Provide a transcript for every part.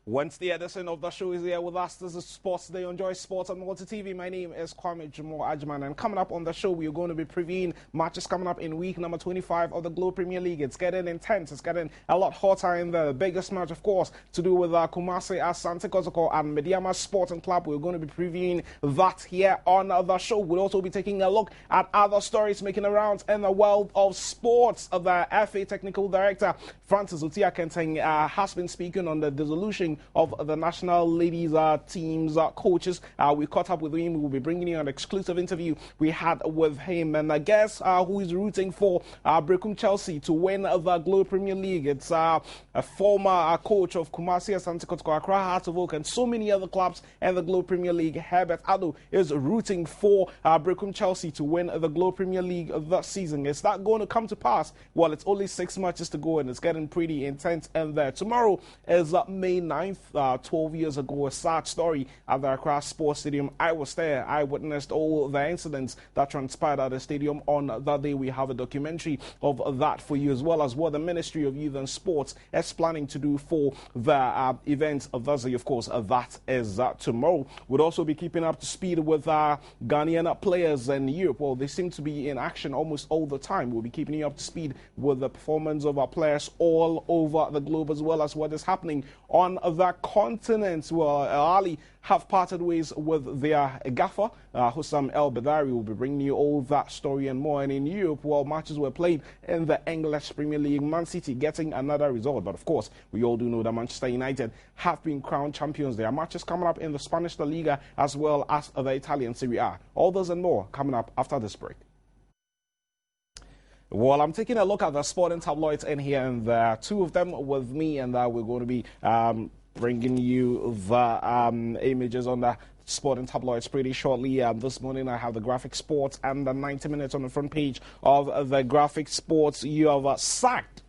Wednesday edition of the show is here with us. This is Sports Day. Enjoy sports on Multi TV. My name is Kwame Jumo Ajman, and coming up on the show, we are going to be previewing matches coming up in week number 25 of the Globe Premier League. It's getting intense. It's getting a lot hotter in the biggest match, of course, to do with Kumasi Asante Kotoko and Mediama Sporting Club. We're going to be previewing that here on the show. We'll also be taking a look at other stories making the rounds in the world of sports. The FA Technical Director, Francis Utia Kenteng, has been speaking on the dissolution of the national ladies team's coaches. We caught up with him. We'll be bringing you an exclusive interview we had with him. And I guess who is rooting for Brecum Chelsea to win the Globe Premier League? It's a former coach of Kumasi Asante Kotoko, Accra Hearts of Oak, and so many other clubs in the Globe Premier League. Herbert Ado is rooting for Brecum Chelsea to win the Globe Premier League this season. Is that going to come to pass? Well, it's only 6 matches to go, and it's getting pretty intense in there. Tomorrow is May 9th. 12 years ago, a sad story at the Accra Sports Stadium. I was there. I witnessed all the incidents that transpired at the stadium on that day. We have a documentary of that for you, as well as what the Ministry of Youth and Sports is planning to do for the events of Thursday. Of course, that is tomorrow. We'll also be keeping up to speed with Ghanaian players in Europe. Well, they seem to be in action almost all the time. We'll be keeping you up to speed with the performance of our players all over the globe, as well as what is happening on that continent. Well, Ali have parted ways with their gaffer, Hussam El Badari. Will be bringing you all that story and more. And in Europe, well, matches were played in the English Premier League. Man City getting another result. But of course, we all do know that Manchester United have been crowned champions. There are matches coming up in the Spanish La Liga as well as the Italian Serie A. All those and more coming up after this break. Well, I'm taking a look at the sporting tabloids in here, and there are two of them with me, and we're going to be bringing you the images on the sporting tabloids pretty shortly. This morning I have the Graphic Sports and the 90 minutes on the front page of the Graphic Sports. You have sacked.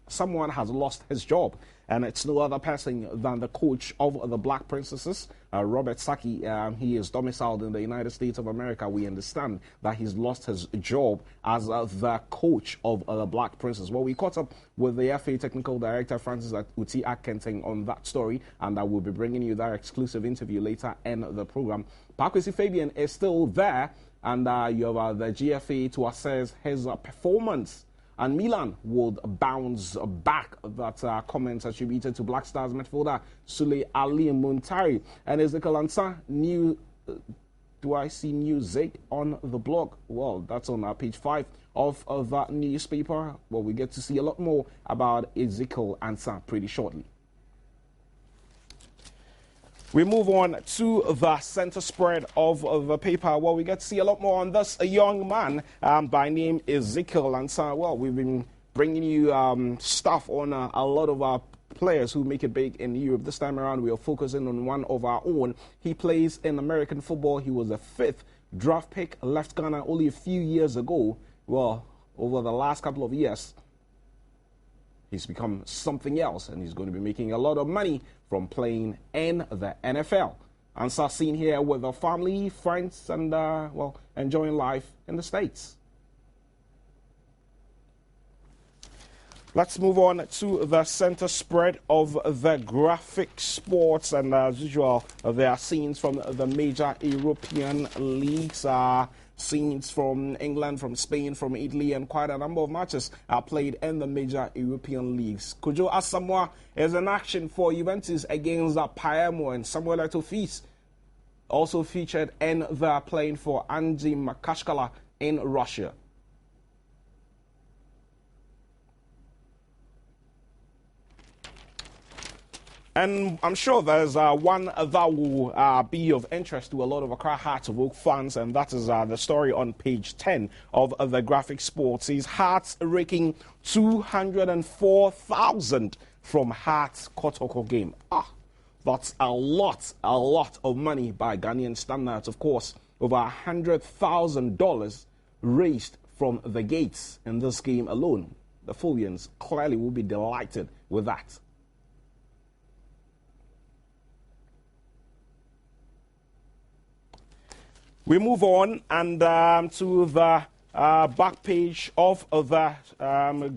Someone has lost his job, and it's no other person than the coach of the Black Princesses, Robert Saki. He is domiciled in the United States of America. We understand that he's lost his job as the coach of the Black Princess. Well, we caught up with the FA Technical Director, Francis Uti Akenteng, on that story, and I will be bringing you that exclusive interview later in the program. Pakwesi Fabian is still there, and you have the GFA to assess his performance. And Milan would bounce back. That comments attributed to Black Stars midfielder Sule Ali Muntari. And Ezekiel Ansah, new, do I see music on the blog? Well, that's on page 5 of that newspaper. Well, we get to see a lot more about Ezekiel Ansah pretty shortly. We move on to the center spread of the paper. Well, we get to see a lot more on this young man by name Ezekiel Ansah. Well, we've been bringing you stuff on a lot of our players who make it big in Europe. This time around, we are focusing on one of our own. He plays in American football. He was a 5th draft pick, left Ghana only a few years ago. Well, over the last couple of years, he's become something else, and he's going to be making a lot of money from playing in the NFL. Ansah seen here with a family, friends, and, well, enjoying life in the States. Let's move on to the center spread of the Graphic Sports. And as usual, there are scenes from the major European leagues. Scenes from England, from Spain, from Italy, and quite a number of matches are played in the major European leagues. Kojo Asamoah is in action for Juventus against Palermo, and Samuel Eto'o also featured in the playing for Anzhi Makashkala in Russia. And I'm sure there's one that will be of interest to a lot of Accra Hearts of Oak fans, and that is the story on page 10 of the Graphic Sports. His Hearts raking 204,000 from Hearts Kotoko game. That's a lot of money by Ghanaian standards. Of course, over $100,000 raised from the gates in this game alone. The Fulvians clearly will be delighted with that. We move on and to the back page of the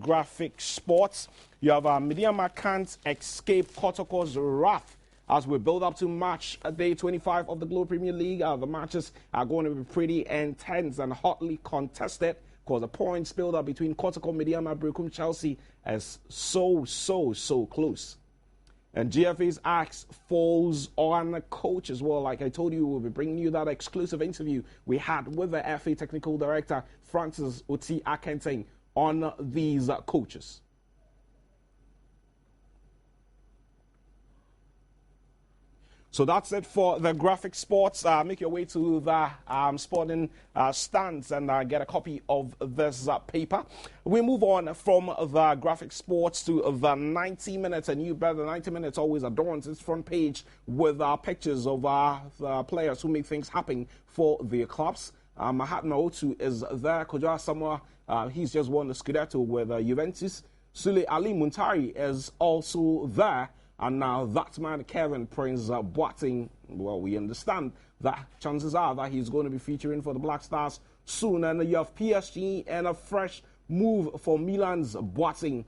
graphic sports. You have Mideama can't escape Kotoko's wrath as we build up to match day 25 of the Globe Premier League. The matches are going to be pretty intense and hotly contested because the points build up between Kotoko, Mideama, Berekum, Chelsea is so close. And GFA's axe falls on the coach as well. Like I told you, we'll be bringing you that exclusive interview we had with the FA Technical Director, Francis Oti Akenteng, on these coaches. So that's it for the graphic sports. Make your way to the sporting stands and get a copy of this paper. We move on from the graphic sports to the 90 minutes. And you bet the 90 minutes always adorns its front page with pictures of the players who make things happen for their clubs. Mahatma Otu is there. Kojo Asamoah, he's just won the Scudetto with Juventus. Sule Ali Muntari is also there. And now that man, Kevin Prince Boateng, well, we understand that chances are that he's going to be featuring for the Black Stars soon. And you have PSG and a fresh move for Milan's Boateng.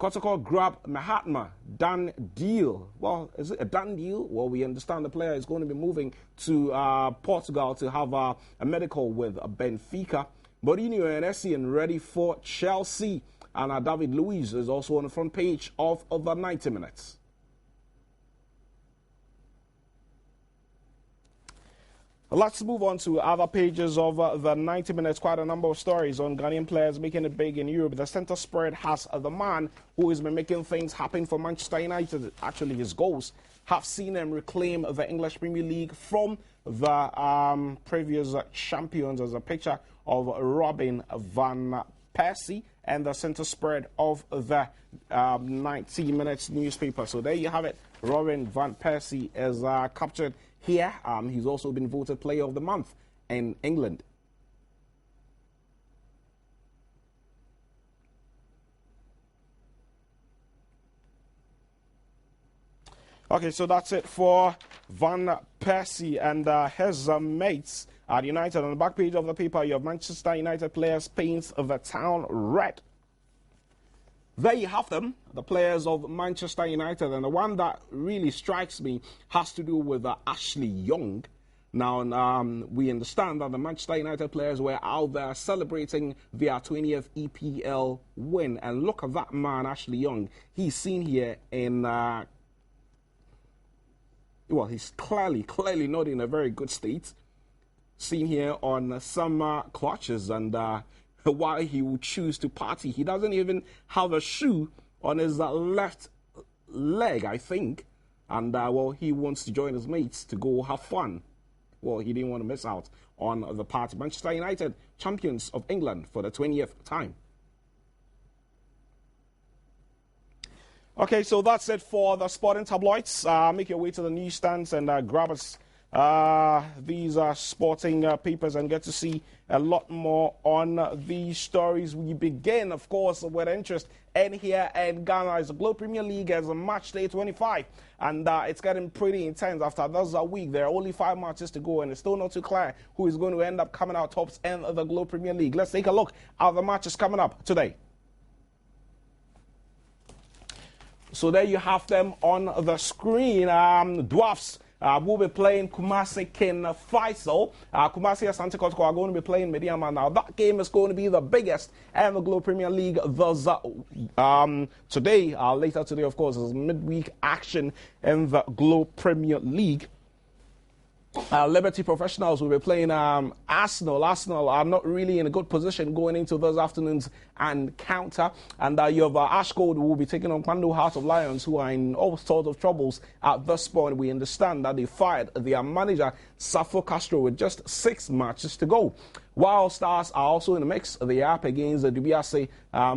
Kotoko grab Mahatma, done deal. Well, is it a done deal? Well, we understand the player is going to be moving to Portugal to have a medical with Benfica. Mourinho and Essien ready for Chelsea. And David Luiz is also on the front page of the 90 minutes. Let's move on to other pages of the 90 minutes. Quite a number of stories on Ghanaian players making it big in Europe. The centre spread has the man who has been making things happen for Manchester United. Actually, his goals have seen him reclaim the English Premier League from the previous champions. As a picture of Robin van Persie and the centre spread of the 90 minutes newspaper. So there you have it. Robin van Persie is captured here. He's also been voted Player of the Month in England. Okay, so that's it for Van Persie and his mates at United. On the back page of the paper, you have Manchester United players paints the town red. There you have them, the players of Manchester United. And the one that really strikes me has to do with Ashley Young. Now, we understand that the Manchester United players were out there celebrating their 20th EPL win. And look at that man, Ashley Young. He's seen here in... well, he's clearly not in a very good state. Seen here on some clutches and... why he would choose to party. He doesn't even have a shoe on his left leg, I think. And, well, he wants to join his mates to go have fun. Well, he didn't want to miss out on the party. Manchester United, champions of England for the 20th time. Okay, so that's it for the sporting tabloids. Make your way to the newsstands and grab us these sporting papers and get to see a lot more on these stories. We begin, of course, with interest in here in Ghana. It's the Globe Premier League as a match day 25, and it's getting pretty intense after this week. There are only 5 matches to go, and it's still not too clear who is going to end up coming out tops in the Globe Premier League. Let's take a look at the matches coming up today. So there you have them on the screen. Dwarfs will be playing Kumasi King Faisal. Kumasi Asante Kotoko are going to be playing Mideama. Now, that game is going to be the biggest in the Globe Premier League today. Later today, of course, is midweek action in the Globe Premier League. Liberty Professionals will be playing Arsenal. Arsenal are not really in a good position going into this afternoon's encounter. And you have Ash Gold who will be taking on Kwando Heart of Lions, who are in all sorts of troubles at this point. We understand that they fired their manager, Safo Castro, with just 6 matches to go. Wild Stars are also in the mix. They are up against the Dubiase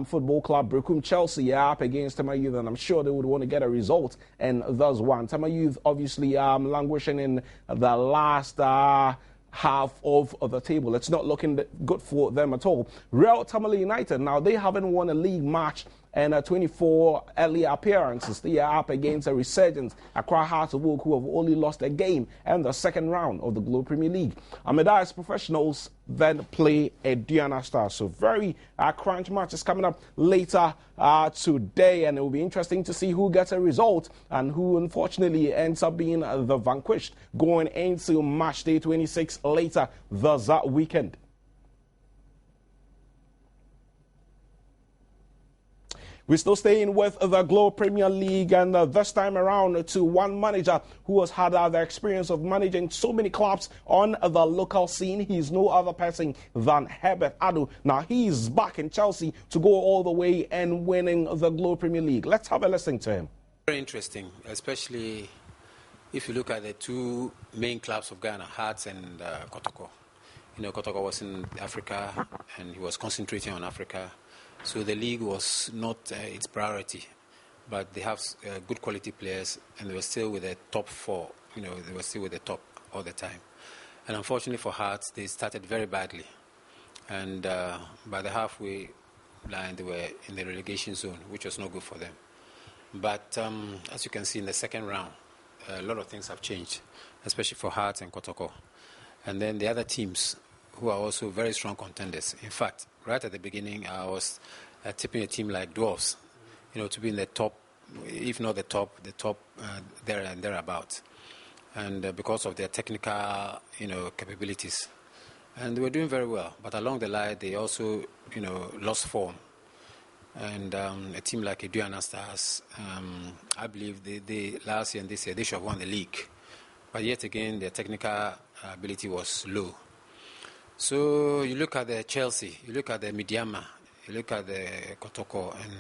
Football Club. Berekum Chelsea are up against Tema Youth, and I'm sure they would want to get a result in this one. Tema Youth obviously languishing in the last half of the table. It's not looking good for them at all. Real Tamale United, now they haven't won a league match and 24 early appearances. They are up against a resurgent Accra Hearts of Oak, who have only lost a game in the second round of the Globe Premier League. Ahmedai's Professionals then play Aduana Stars. So very crunch matches coming up later today, and it will be interesting to see who gets a result and who unfortunately ends up being the vanquished going into match day 26 later this weekend. We're still staying with the Globe Premier League, and this time around to one manager who has had the experience of managing so many clubs on the local scene. He's no other person than Herbert Adu. Now he's back in Chelsea to go all the way and winning the Globe Premier League. Let's have a listen to him. Very interesting, especially if you look at the two main clubs of Ghana, Hearts and Kotoko. You know, Kotoko was in Africa and he was concentrating on Africa. So the league was not its priority, but they have good quality players, and they were still with the top four. You know, they were still with the top all the time. And unfortunately for Hearts, they started very badly, and by the halfway line, they were in the relegation zone, which was not good for them. But as you can see in the second round, a lot of things have changed, especially for Hearts and Kotoko, and then the other teams who are also very strong contenders. In fact, right at the beginning, I was tipping a team like Dwarfs, you know, to be in the top, if not the top there and thereabouts. And because of their technical, you know, capabilities. And they were doing very well. But along the line, they also, you know, lost form. And a team like Aduana Stars, I believe they last year and this year, they should have won the league. But yet again, their technical ability was low. So you look at the Chelsea, you look at the Midiama, you look at the Kotoko and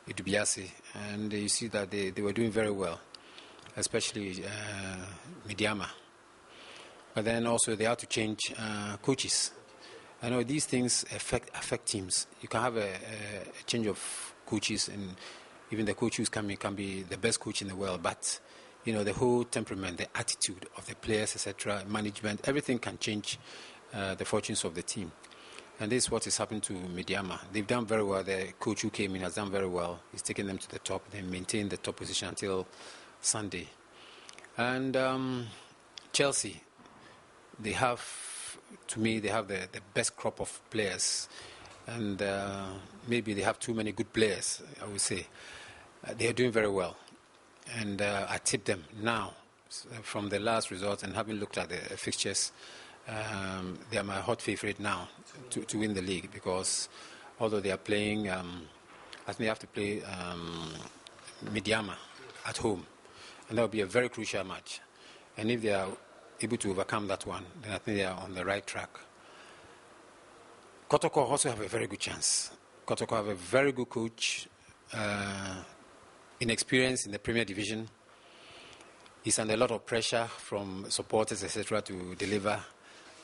Idubiasi, and you see that they were doing very well, especially Midiama. But then also they had to change coaches. I know these things affect teams. You can have a change of coaches, and even the coach who's coming can be the best coach in the world, but you know, the whole temperament, the attitude of the players, etc., management, everything can change the fortunes of the team. And this is what is happening to Midiama. They've done very well. The coach who came in has done very well. He's taken them to the top. They maintained the top position until Sunday. And Chelsea, they have, to me, they have the best crop of players. And maybe they have too many good players, I would say. They are doing very well. And I tip them now from the last result, and having looked at the fixtures, they are my hot favorite now to win the league, because although they are playing, I think they have to play Midiama at home, and that will be a very crucial match. And if they are able to overcome that one, then I think they are on the right track. Kotoko also have a very good chance. Kotoko have a very good coach, inexperienced in the Premier Division. He's under a lot of pressure from supporters, etc., to deliver.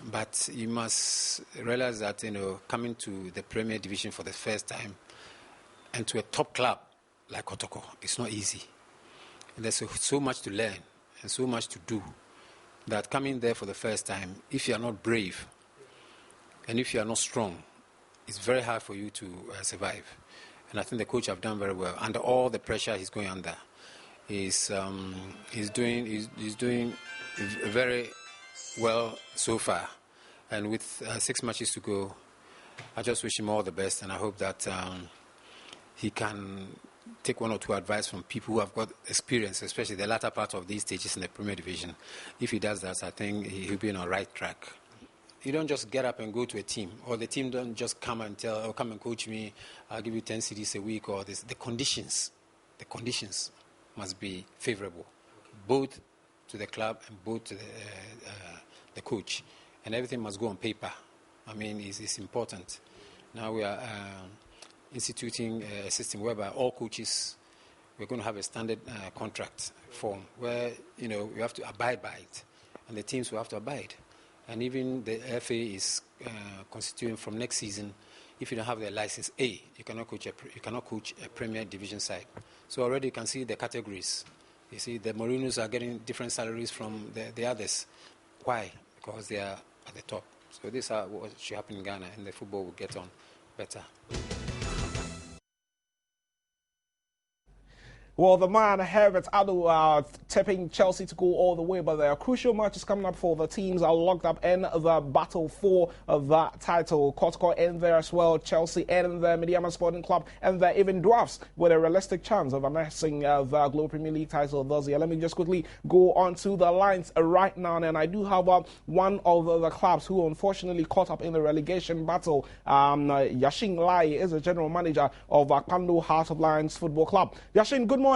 But you must realize that, you know, coming to the Premier Division for the first time and to a top club like Kotoko, it's not easy. And there's so much to learn and so much to do, that coming there for the first time, if you are not brave and if you are not strong, it's very hard for you to survive. And I think the coach have done very well. Under all the pressure he's going under, he's doing very well so far, and with 6 matches to go, I just wish him all the best, and I hope that he can take one or two advice from people who have got experience, especially the latter part of these stages in the Premier Division. If he does that, I think he'll be on the right track. You don't just get up and go to a team, or the team don't just come and tell, oh, come and coach me, I'll give you 10 CDs a week, or this. The conditions must be favorable, both to the club and both to the coach, and everything must go on paper. I mean, it's important. Now we are instituting a system whereby all coaches, we're going to have a standard contract form where, you know, you have to abide by it, and the teams will have to abide. And even the FA is constituting from next season, if you don't have the license A, you cannot coach a Premier Division side. So already you can see the categories. You see, the Mourinhos are getting different salaries from the others. Why? Because they are at the top. So this is what should happen in Ghana, and the football will get on better. Well, the man, Herbert Adu, tipping Chelsea to go all the way, but there are crucial matches coming up for the teams are locked up in the battle for the title. Kotoko in there as well, Chelsea in there, Medeama Sporting Club, and there even Dwarfs with a realistic chance of amassing the Global Premier League title this year. Let me just quickly go on to the lines right now, and I do have one of the clubs who unfortunately caught up in the relegation battle. Yashin Lai is the general manager of Kpando Heart of Lions Football Club. Yashin, good morning.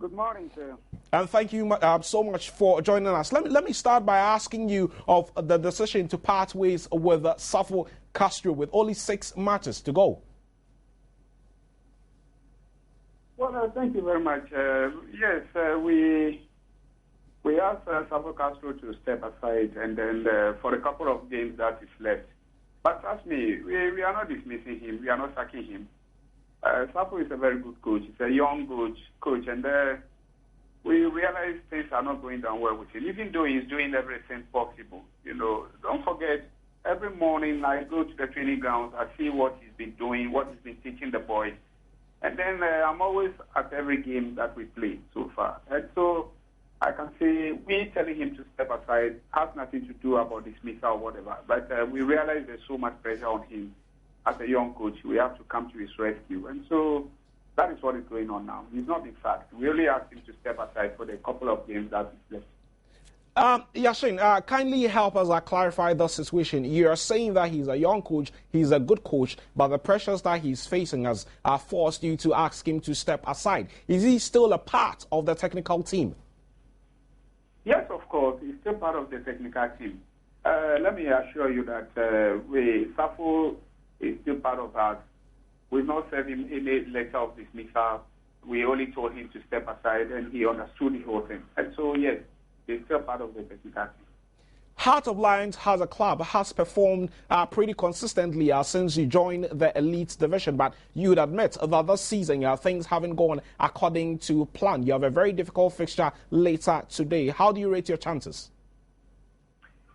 Good morning, sir. And thank you so much for joining us. Let me start by asking you of the decision to part ways with Safo Castro with only 6 matches to go. Well, thank you very much. Yes, we asked Safo Castro to step aside and then for a couple of games that is left. But trust me, we are not dismissing him. We are not sacking him. Safo is a very good coach. He's a young coach, and we realize things are not going down well with him, even though he's doing everything possible. You know, don't forget, every morning I go to the training grounds, I see what he's been doing, what he's been teaching the boys, and then I'm always at every game that we play so far. And so I can say we telling him to step aside has nothing to do about dismissal or whatever, but we realize there's so much pressure on him. As a young coach, we have to come to his rescue. And so that is what is going on now. He's not in fact. We only asked him to step aside for the couple of games that is left. Yashin, kindly help us clarify the situation. You are saying that he's a young coach, he's a good coach, but the pressures that he's facing has forced you to ask him to step aside. Is he still a part of the technical team? Yes, of course. He's still part of the technical team. Let me assure you that Safo is still part of us. We've not sent him any letter of dismissal. We only told him to step aside, and he understood the whole thing. And so, yes, he's still part of the technical team. Heart of Lions as a club has performed pretty consistently since you joined the elite division, but you would admit that this season things haven't gone according to plan. You have a very difficult fixture later today. How do you rate your chances?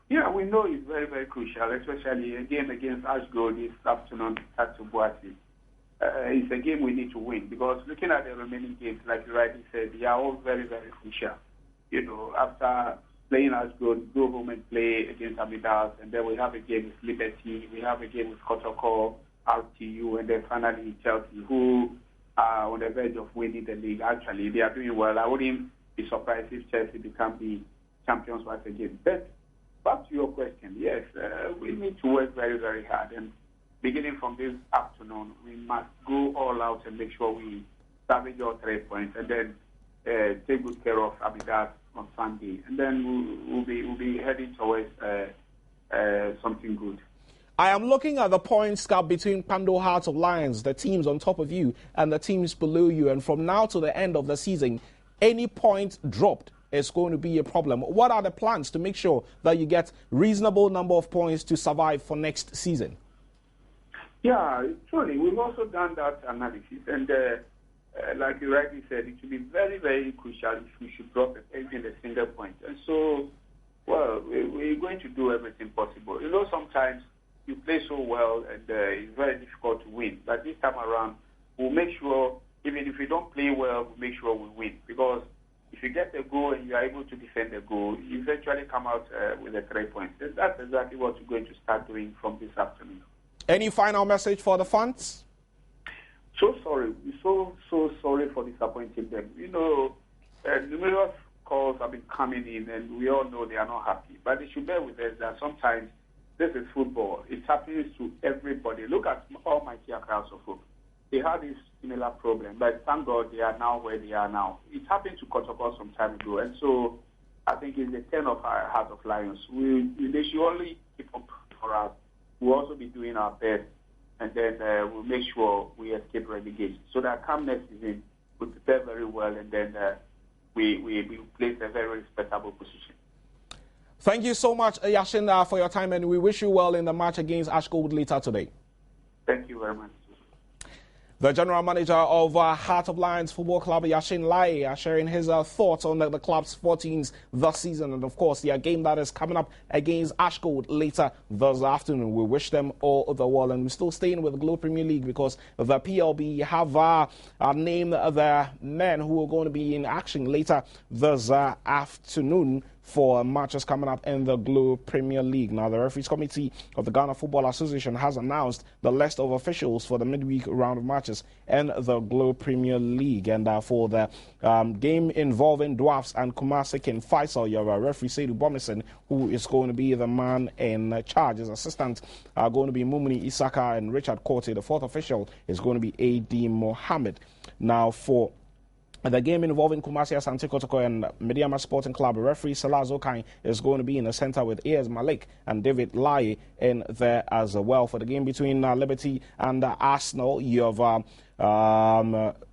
Yeah, we know it's very, very crucial, especially a game against Ashgold this afternoon at Tubuasi. It's a game we need to win because looking at the remaining games, like you rightly said, they are all very, very crucial. You know, after playing Ashgold, go home and play against Amidas, and then we have a game with Liberty, we have a game with Kotoko, RTU, and then finally Chelsea, who are on the verge of winning the league. Actually, they are doing well. I wouldn't be surprised if Chelsea become the champions once again. But back to your question, yes, we need to work very, very hard. And beginning from this afternoon, we must go all out and make sure we salvage all 3 points and then take good care of Amidas on Sunday. And then we'll be heading towards something good. I am looking at the points gap between Kpando Heart of Lions, the teams on top of you, and the teams below you. And from now to the end of the season, any point dropped is going to be a problem. What are the plans to make sure that you get reasonable number of points to survive for next season? Yeah, truly, we've also done that analysis. And like you rightly said, it will be very, very crucial if we should drop even a single point. And so, well, we're going to do everything possible. You know, sometimes you play so well and it's very difficult to win. But this time around, we'll make sure, even if we don't play well, we'll make sure we win. Because if you get a goal and you are able to defend the goal, you eventually come out with the 3 points. And that's exactly what we're going to start doing from this afternoon. Any final message for the fans? So sorry. We're so sorry for disappointing them. You know, numerous calls have been coming in, and we all know they are not happy. But they should bear with us that sometimes this is football. It happens to everybody. Look at Almighty Accra Hope. They had this similar problem, but thank God they are now where they are now. It happened to Kotoko some time ago, and so I think it's the turn of our Heart of Lions. They should only keep up for us. We'll also be doing our best, and then we'll make sure we escape relegation. So that come next season, we prepare very well, and then we place a very respectable position. Thank you so much, Yashin, for your time, and we wish you well in the match against Ashgold later today. Thank you very much. The general manager of Heart of Lions Football Club, Yashin Lai, sharing his thoughts on the club's 14s this season. And, of course, the game that is coming up against Ashgold later this afternoon. We wish them all the well. And we're still staying with the Globe Premier League because the PLB have named the men who are going to be in action later this afternoon for matches coming up in the Globe Premier League. Now, the Referees Committee of the Ghana Football Association has announced the list of officials for the midweek round of matches in the Globe Premier League. And for the game involving Dwarfs and Kumasi King Faisal, you have referee Seydou Bomison, who is going to be the man in charge. His assistants are going to be Mumuni Isaka and Richard Korte. The fourth official is going to be A.D. Mohammed. Now, for the game involving Kumasi Asante Kotoko and Mediama Sporting Club, referee Salah Zokai is going to be in the center with A.S. Malik and David Lai in there as well. For the game between Liberty and Arsenal, you have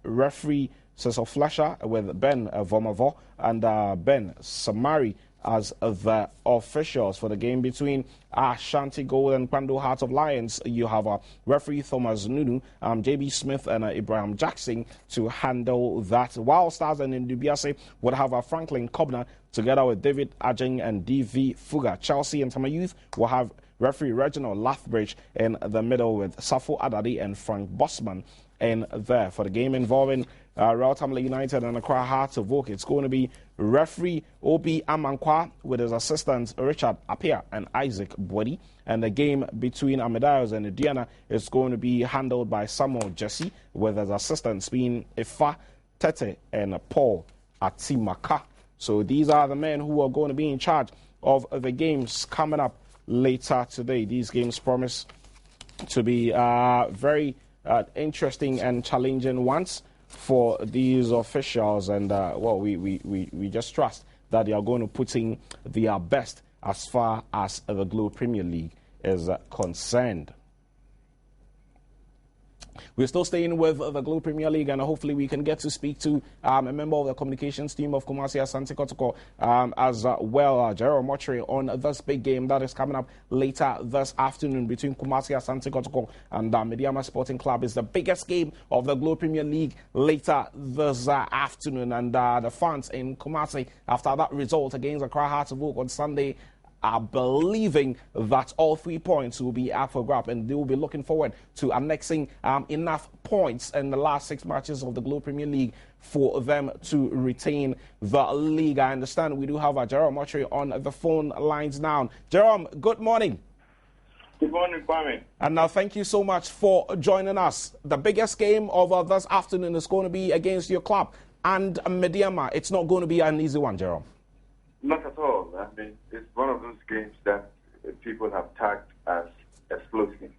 referee Cecil Fletcher with Ben Vomavo and Ben Samari as the officials. For the game between Ashanti Gold and Kwando Heart of Lions, you have referee Thomas Nunu, JB Smith and Ibrahim Jackson to handle that. While Stars and Ndubiase would have Franklin Kobner together with David Ajeng and DV Fuga. Chelsea and Tama Youth will have referee Reginald Lathbridge in the middle with Safo Adadi and Frank Bossman in there. For the game involving Royal Tamale United and Accra Hearts of Oak, it's going to be referee Obi Amankwa with his assistants Richard Apia and Isaac Bwedi. And the game between Amedayos and Diana is going to be handled by Samuel Jesse with his assistants being Ifa Tete and Paul Atimaka. So these are the men who are going to be in charge of the games coming up later today. These games promise to be very interesting and challenging ones for these officials, and well, we just trust that they are going to put in their best as far as the Globe Premier League is concerned. We're still staying with the Globe Premier League, and hopefully we can get to speak to a member of the communications team of Kumasi Asante Kotoko as well, Gerald Mochri, on this big game that is coming up later this afternoon between Kumasi Asante Kotoko and Mediama Sporting Club. Is the biggest game of the Globe Premier League later this afternoon, and the fans in Kumasi, after that result against Accra Hearts of Oak on Sunday, are believing that all 3 points will be up for grab, and they will be looking forward to annexing enough points in the last 6 matches of the Globe Premier League for them to retain the league. I understand we do have Jerome Mochri on the phone lines now. Jerome, good morning. Good morning, Kwame. And now thank you so much for joining us. The biggest game of this afternoon is going to be against your club and Mediama. It's not going to be an easy one, Jerome. Not at all. I mean, it's one of those games that people have tagged as explosive,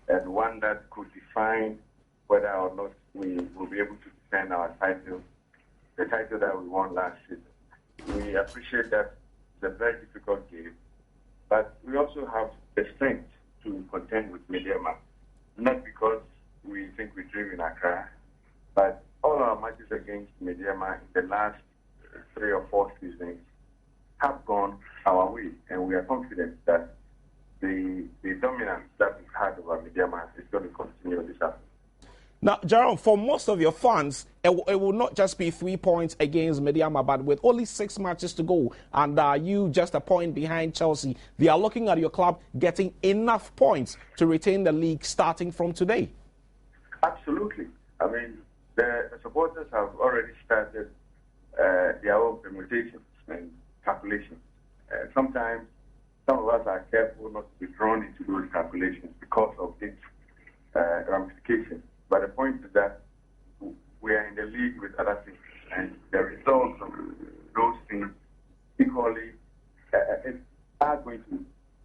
and one that could define whether or not we will be able to defend our title, the title that we won last season. We appreciate that it's a very difficult game, but we also have the strength to contend with Mediama, not because we think we dream in Accra, but all our matches against Mediama in the last 3 or 4 seasons have gone our way, and we are confident that the dominance that we've had over Mediama is going to continue this afternoon. Now, Jerome, for most of your fans, it will not just be 3 points against Mediama, but with only 6 matches to go, and you just a point behind Chelsea, they are looking at your club getting enough points to retain the league starting from today. Absolutely. I mean, the supporters have already started their own permutations and calculations. Sometimes some of us are careful not to be drawn into those calculations because of its ramifications. But the point is that we are in the league with other things, and the results of those things equally are going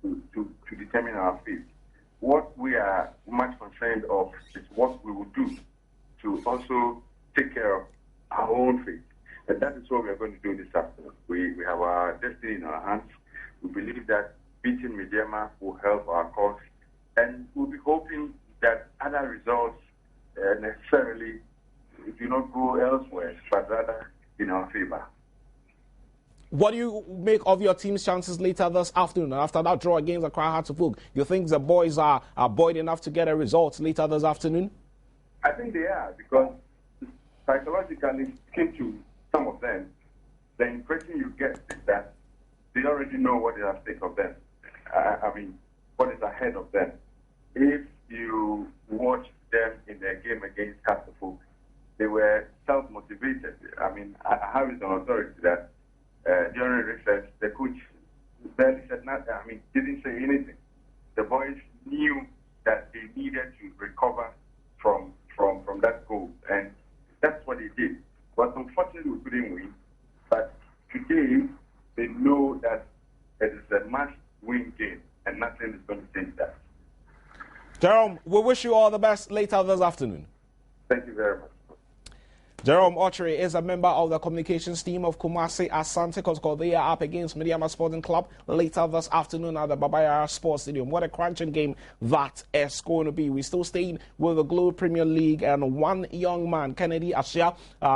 to determine our fate. What we are much concerned of is what we will do to also take care of our own fate. And that is what we are going to do this afternoon. We have our destiny in our hands. We believe that beating Mediama will help our cause, and we'll be hoping that other results necessarily do not go elsewhere, but rather in our favor. What do you make of your team's chances later this afternoon? After that draw against Accra Hearts of Oak, you think the boys are buoyed enough to get a result later this afternoon? I think they are, because psychologically, speaking to some of them, the impression you get is that they already know what is at stake of them. I mean, what is ahead of them. If you watch them in their game against Castleford, they were self-motivated. I mean, I have it on authority that during research, the coach barely said nothing. I mean, didn't say anything. The boys knew that they needed to recover from that goal, and that's what they did. But unfortunately, we couldn't win. But today, they know that it is a must-win game, and nothing is going to change that. Jerome, we wish you all the best later this afternoon. Thank you very much. Jerome Ochre is a member of the communications team of Kumasi Asante Kotoko. They are up against Medeama Sporting Club later this afternoon at the Baba Yara Sports Stadium. What a crunching game that is going to be. We're still staying with the Globe Premier League, and one young man, Kennedy Ashia,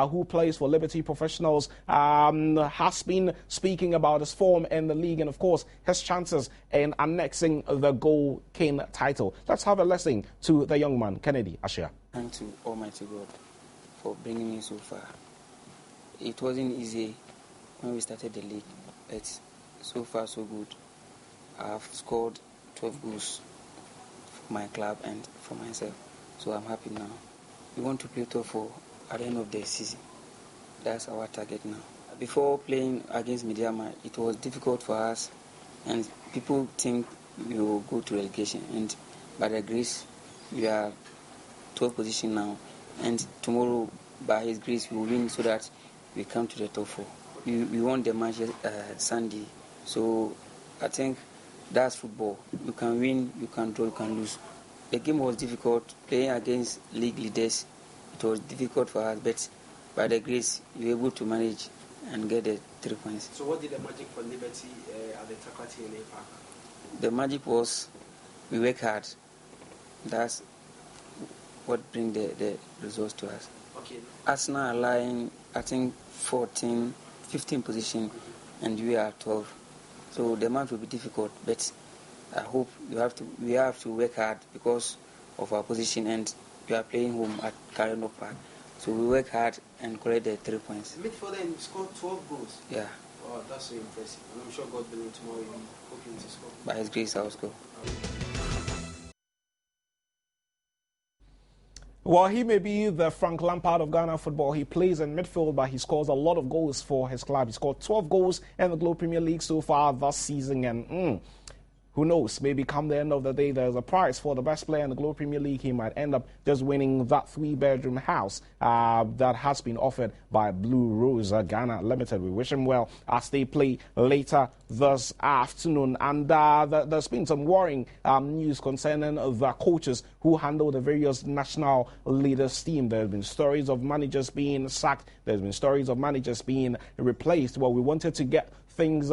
who plays for Liberty Professionals, has been speaking about his form in the league and, of course, his chances in annexing the Goal King title. Let's have a listen to the young man, Kennedy Ashia. Thank to Almighty God for bringing me so far. It wasn't easy when we started the league, but so far so good. I've scored 12 goals for my club and for myself, so I'm happy now. We want to play top 4 at the end of the season. That's our target now. Before playing against Medeama, it was difficult for us, and people think we will go to relegation, and by the grace, we are 12th position now, and tomorrow, by His grace, we will win so that we come to the top 4. We won the match Sunday, so I think that's football. You can win, you can draw, you can lose. The game was difficult. Playing against league leaders, it was difficult for us, but by the grace, we were able to manage and get the 3 points. So what did the magic for Liberty at the Takrati LA Park? The magic was we work hard. That's what bring the results to us. Okay. Arsenal are lying, I think, 14, 15 position, and we are 12. So the match will be difficult, but I hope we have to work hard because of our position, and we are playing home at Carino Park. So we work hard and collect the 3 points. Midfielder, you scored 12 goals. Yeah. Oh, that's so impressive. And I'm sure God willing tomorrow you'll be hoping to score. By His grace, I will score. Well, he may be the Frank Lampard of Ghana football. He plays in midfield, but he scores a lot of goals for his club. He scored 12 goals in the Globe Premier League so far this season, and who knows, maybe come the end of the day, there's a prize for the best player in the Globe Premier League. He might end up just winning that 3-bedroom house that has been offered by Blue Rose Ghana Limited. We wish him well as they play later this afternoon. And there's been some worrying news concerning the coaches who handle the various national leaders' team. There have been stories of managers being sacked. There's been stories of managers being replaced. Well, we wanted to get things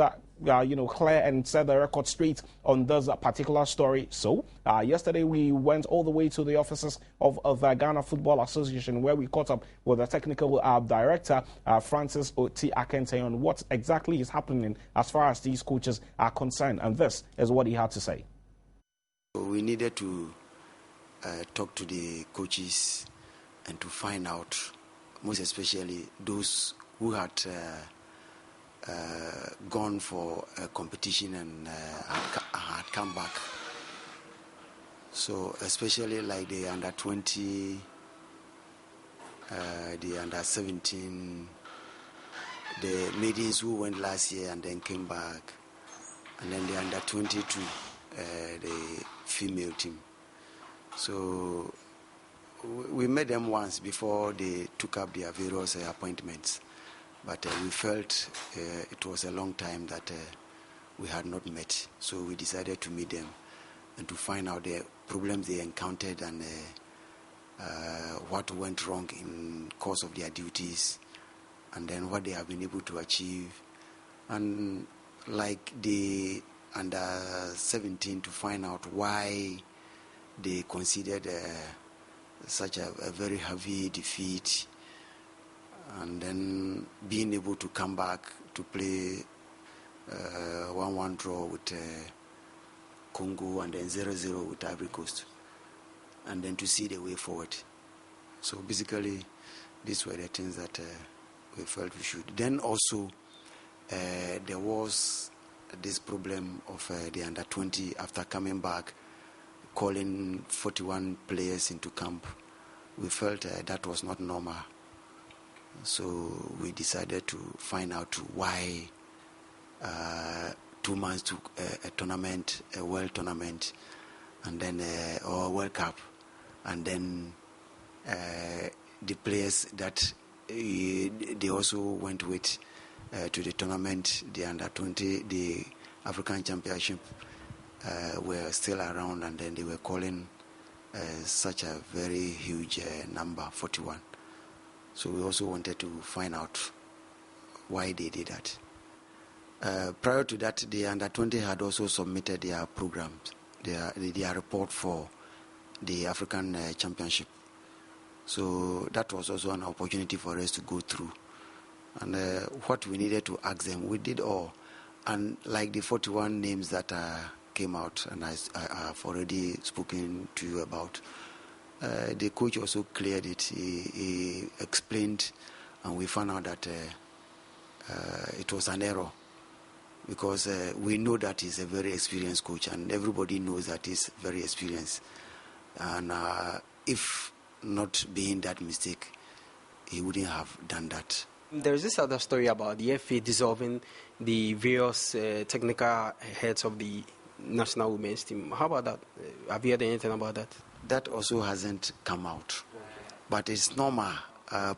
clear and set the record straight on this particular story. So, yesterday we went all the way to the offices of the Ghana Football Association, where we caught up with the technical director, Francis Oti Akente, on what exactly is happening as far as these coaches are concerned. And this is what he had to say. We needed to talk to the coaches and to find out, most especially those who had gone for a competition and had come back. So especially like the under 20, the under 17, the maidens who went last year and then came back, and then the under 22, the female team. So we met them once before they took up their various appointments. But we felt it was a long time that we had not met. So we decided to meet them and to find out the problems they encountered and what went wrong in course of their duties, and then what they have been able to achieve. And like the under 17, to find out why they considered such a very heavy defeat, and then being able to come back to play 1-1 draw with Congo and then 0-0 with Ivory Coast, and then to see the way forward. So basically, these were the things that we felt we should. Then also, there was this problem of the under 20 after coming back, calling 41 players into camp. We felt that was not normal. So we decided to find out why 2 months to a tournament, a World Tournament, and then or World Cup, and then the players that they also went with to the tournament, the under 20, the African Championship, were still around, and then they were calling such a very huge number, 41. So we also wanted to find out why they did that. Prior to that, the under 20 had also submitted their programs, their report for the African Championship. So that was also an opportunity for us to go through. And what we needed to ask them, we did all. And like the 41 names that came out, and I have already spoken to you about, the coach also cleared it. He explained, and we found out that it was an error, because we know that he's a very experienced coach, and everybody knows that he's very experienced. And if not being that mistake, he wouldn't have done that. There's this other story about the FA dissolving the various technical heads of the national women's team. How about that? Have you heard anything about that? That also hasn't come out. But it's normal.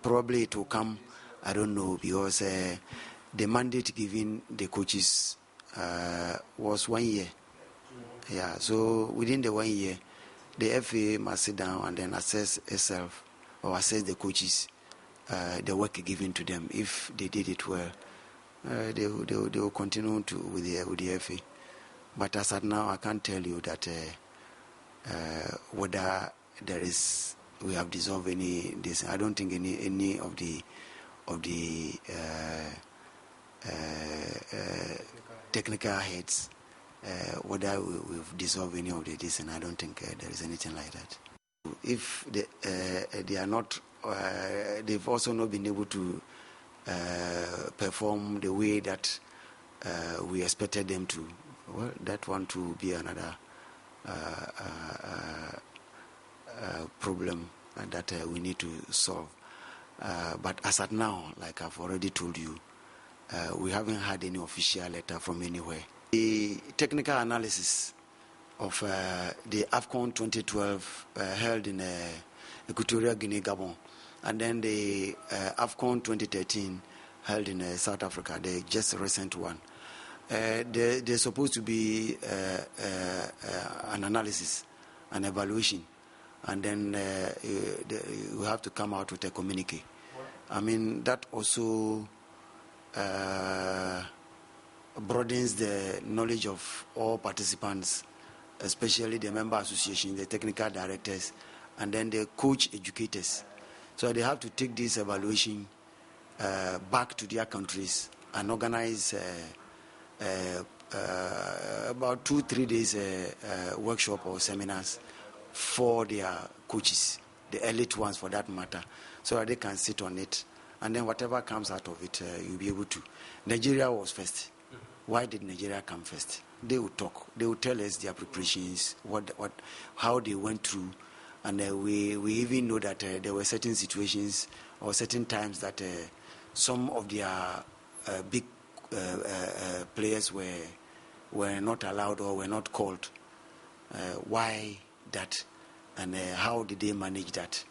Probably it will come, I don't know, because the mandate given the coaches was 1 year. Yeah, so within the 1 year, the FA must sit down and then assess itself, or assess the coaches, the work given to them. If they did it well, they will continue with the FA. But as at now, I can't tell you that whether we have dissolved any this. I don't think any of the technical heads, whether we've dissolved any of this, and I don't think there is anything like that. If they are not, they've also not been able to perform the way that we expected them to. Well, that one to be another problem that we need to solve. But as at now, like I've already told you, we haven't had any official letter from anywhere. The technical analysis of the AFCON 2012 held in Equatorial Guinea, Gabon, and then the AFCON 2013 held in South Africa, the just recent one. There's supposed to be an analysis, an evaluation, and then we have to come out with a communique. I mean, that also broadens the knowledge of all participants, especially the member association, the technical directors, and then the coach educators. So they have to take this evaluation back to their countries and organize about 2-3 days workshop or seminars for their coaches, the elite ones for that matter, so that they can sit on it, and then whatever comes out of it, you'll be able to. Nigeria was first. Why did Nigeria come first? They will talk. They will tell us their preparations, how they went through, and we even know that there were certain situations or certain times that some of their big players were not allowed or were not called. Why that, and how did they manage that,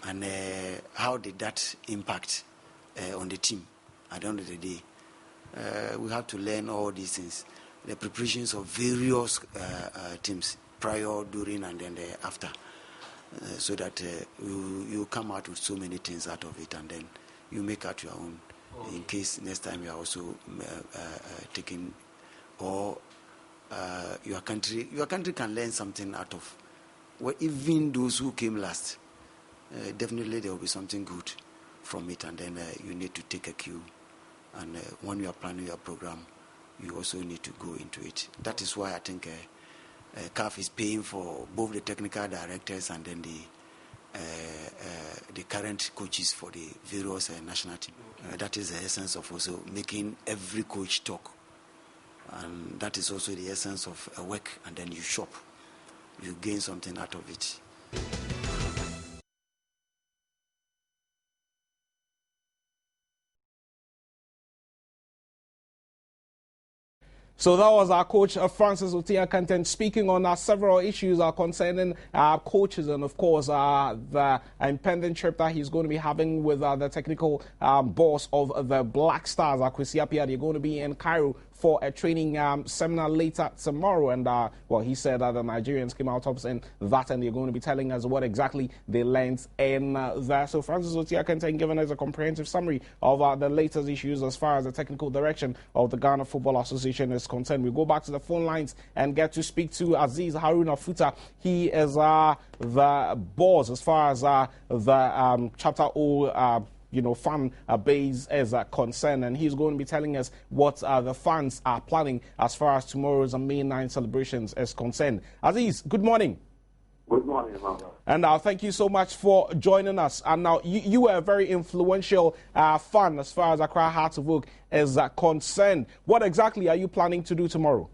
and how did that impact on the team at the end of the day? We have to learn all these things, the preparations of various teams, prior, during, and then after, so that you come out with so many things out of it, and then you make out your own. Okay. In case next time you are also taking, or your country can learn something out of. Well, even those who came last, definitely there will be something good from it, and then you need to take a cue. And when you are planning your program, you also need to go into it. That is why I think CAF is paying for both the technical directors and then the current coaches for the various national team. That is the essence of also making every coach talk. And that is also the essence of a work, and then you shop. You gain something out of it. So that was our coach, Francis Otia Kenten, speaking on several issues concerning coaches and, of course, the impending trip that he's going to be having with the technical boss of the Black Stars, Kwesi Appiah. They're going to be in Cairo for a training seminar later tomorrow. And, well, he said that the Nigerians came out tops in that, and they're going to be telling us what exactly they learned in there. So Francis Otia Kenten giving us a comprehensive summary of the latest issues as far as the technical direction of the Ghana Football Association is concerned. We go back to the phone lines and get to speak to Aziz Haruna Futa. He is the boss as far as the Chapter O fan base is concerned, and he's going to be telling us what the fans are planning as far as tomorrow's May 9 celebrations is concerned. Aziz, good morning. Good morning, Mama. And thank you so much for joining us. And now you were a very influential fan as far as Accra Hearts of Oak is concerned. What exactly are you planning to do tomorrow?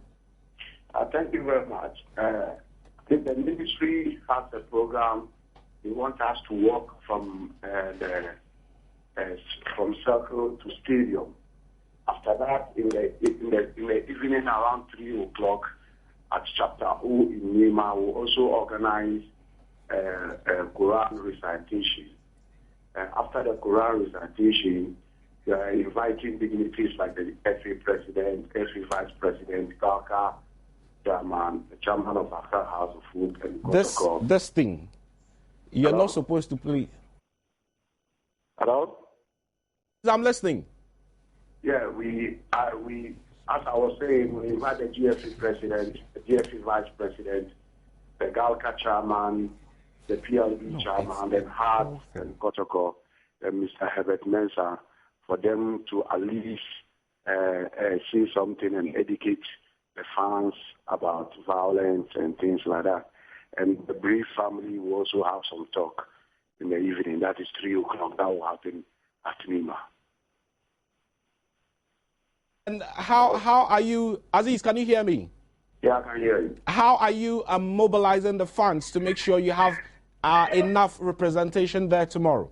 Thank you very much. The ministry has a program. They want us to walk from from circle to stadium. After that, in the evening around 3 o'clock at Chapter O in Nema, we'll also organize Quran recitation. After the Quran recitation, we are inviting dignitaries like the FA President, FA Vice President, Galka, the Chairman of Accra House of Food, and this thing, you're Hello? not supposed to play. Hello? I'm listening. Yeah, we, as I was saying, we invite the GFC President, the GFC Vice President, the Galka Chairman, the PLB Chairman, and Hart and Kotoko, and Mr. Herbert Mensah, for them to at least say something and educate the fans about violence and things like that. And the Brave family will also have some talk in the evening. That is 3 o'clock. That will happen at Nima. And how are you, Aziz, can you hear me? Yeah, I can hear you. How are you mobilizing the fans to make sure you have enough representation there tomorrow?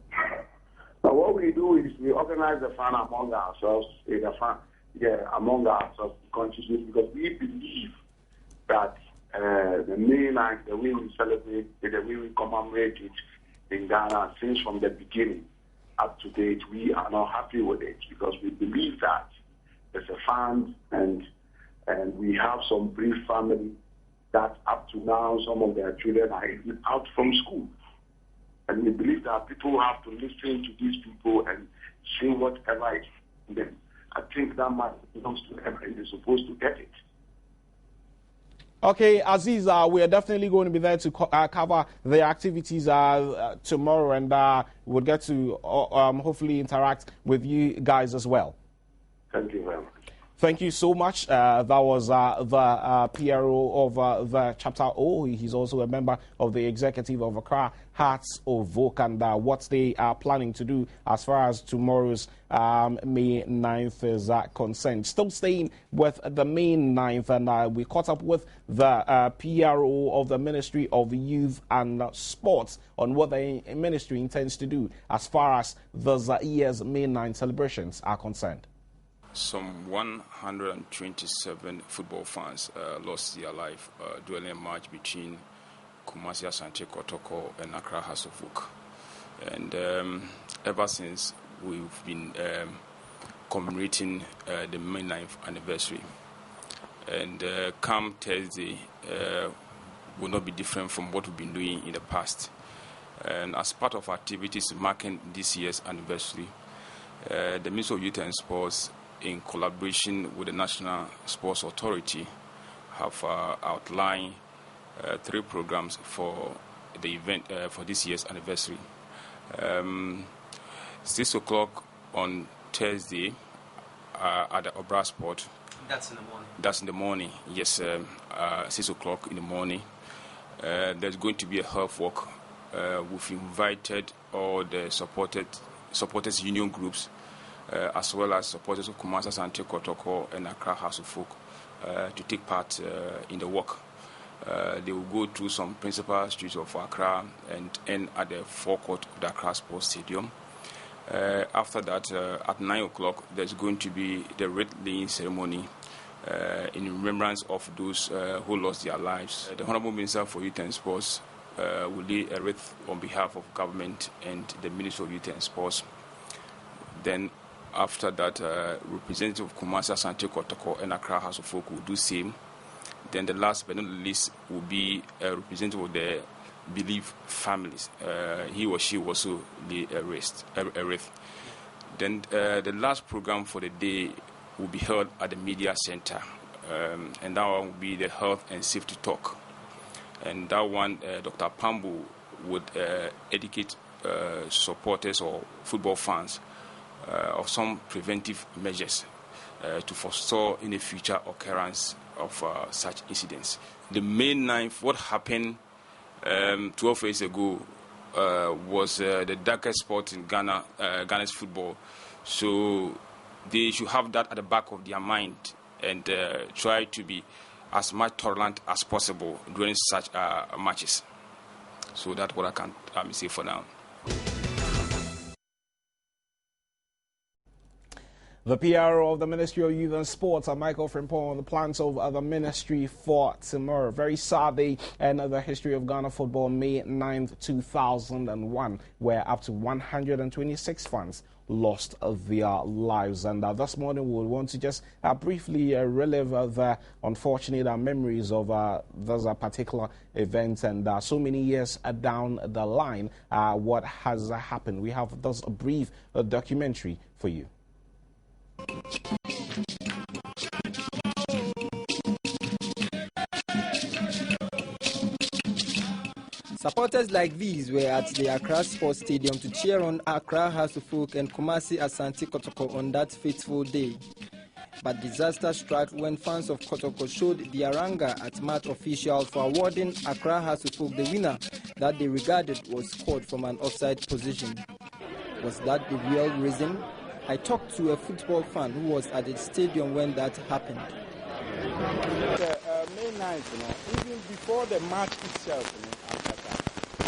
But what we do is we organize the fun among ourselves, among ourselves consciously, because we believe that the May 9th, the way we celebrate, the way we commemorate it in Ghana, since from the beginning up to date, we are not happy with it because we believe that there's a fund and we have some brief family that up to now some of their children are out from school. And we believe that people have to listen to these people and say whatever is in them. I think that much belongs to them and they're supposed to get it. Okay, Aziz, we are definitely going to be there to cover the activities tomorrow, and we'll get to hopefully interact with you guys as well. Thank you very much. Thank you so much. That was the PRO of the Chapter O. He's also a member of the executive of Accra Hearts of Oak, and what they are planning to do as far as tomorrow's May 9th is concerned. Still staying with the May 9th, and we caught up with the PRO of the Ministry of Youth and Sports on what the ministry intends to do as far as this year's May 9 celebrations are concerned. Some 127 football fans lost their life during a match between Kumasi Asante Kotoko and Accra House of Oak. And ever since, we've been commemorating the May 9th anniversary. And come Thursday will not be different from what we've been doing in the past. And as part of activities marking this year's anniversary, the Ministry of Youth and Sports, in collaboration with the National Sports Authority, have outlined 3 programs for the event for this year's anniversary. 6 o'clock on Thursday at the Obra Sport. That's in the morning. That's in the morning, yes. 6 o'clock in the morning. There's going to be a health walk we've invited all the supporters union groups, as well as supporters of Kumasi Asante Kotoko and Accra House of Folk to take part in the walk. They will go through some principal streets of Accra and end at the forecourt of the Accra Sports Stadium. After that, at 9 o'clock, there's going to be the wreath-laying ceremony in remembrance of those who lost their lives. The Honorable Minister for Youth and Sports will lay a wreath on behalf of government and the Ministry of Youth and Sports. Then, after that, representative of Kumasi Asante Kotoko and Accra House of Folk will do same. Then the last but not least will be a representative of the bereaved families. He or she will also lay a wreath. Then the last program for the day will be held at the media center, and that one will be the health and safety talk. And that one, Dr. Pambo would educate supporters or football fans of some preventive measures to forestall in the future occurrence of such incidents. The May 9th, what happened 12 years ago was the darkest spot in Ghana's football. So they should have that at the back of their mind and try to be as much tolerant as possible during such matches. So that's what I can say for now. The PRO of the Ministry of Youth and Sports, Michael Frimpong, on the plans of the ministry for tomorrow. Very sad day in the history of Ghana football. May 9th, 2001, where up to 126 fans lost their lives. And this morning we want to just briefly relive the unfortunate memories of this particular event, and so many years down the line, what has happened. We have this brief documentary for you. Supporters like these were at the Accra Sports Stadium to cheer on Accra House of Folk and Kumasi Asante Kotoko on that fateful day. But disaster struck when fans of Kotoko showed their anger at match officials for awarding Accra House of Folk the winner that they regarded was scored from an offside position. Was that the real reason? I talked to a football fan who was at the stadium when that happened. May 9th, even before the match itself,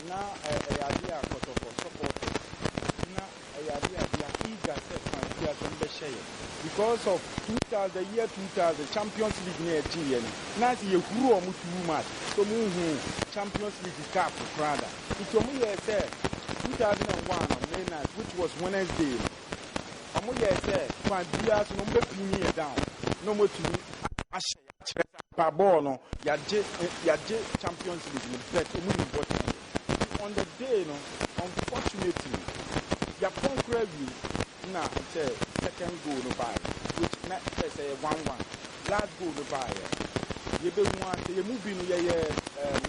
now I idea for supporters. Now I idea they are eager to because of the year 2000 Champions League near GN. Now you grew too much. So Champions League Cup rather. It was 2001 on May 9th, which was Wednesday. Down. No more to Pabono, Yaje Champions League, but on the day, unfortunately, Japan Cravy now second goal no buy, which not say 1-1. Last goal no buy. You be one, you moving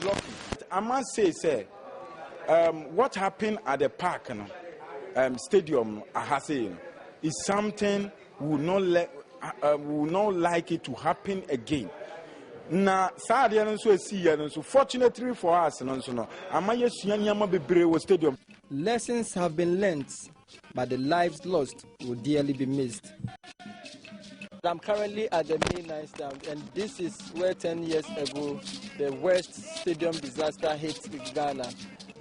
lucky. I must say, what happened at the park, stadium, Ahase, is something we will not like it to happen again. Now, fortunately for us, stadium. Lessons have been learnt, but the lives lost will dearly be missed. I'm currently at the May 9th stand, and this is where 10 years ago the worst stadium disaster hit Ghana.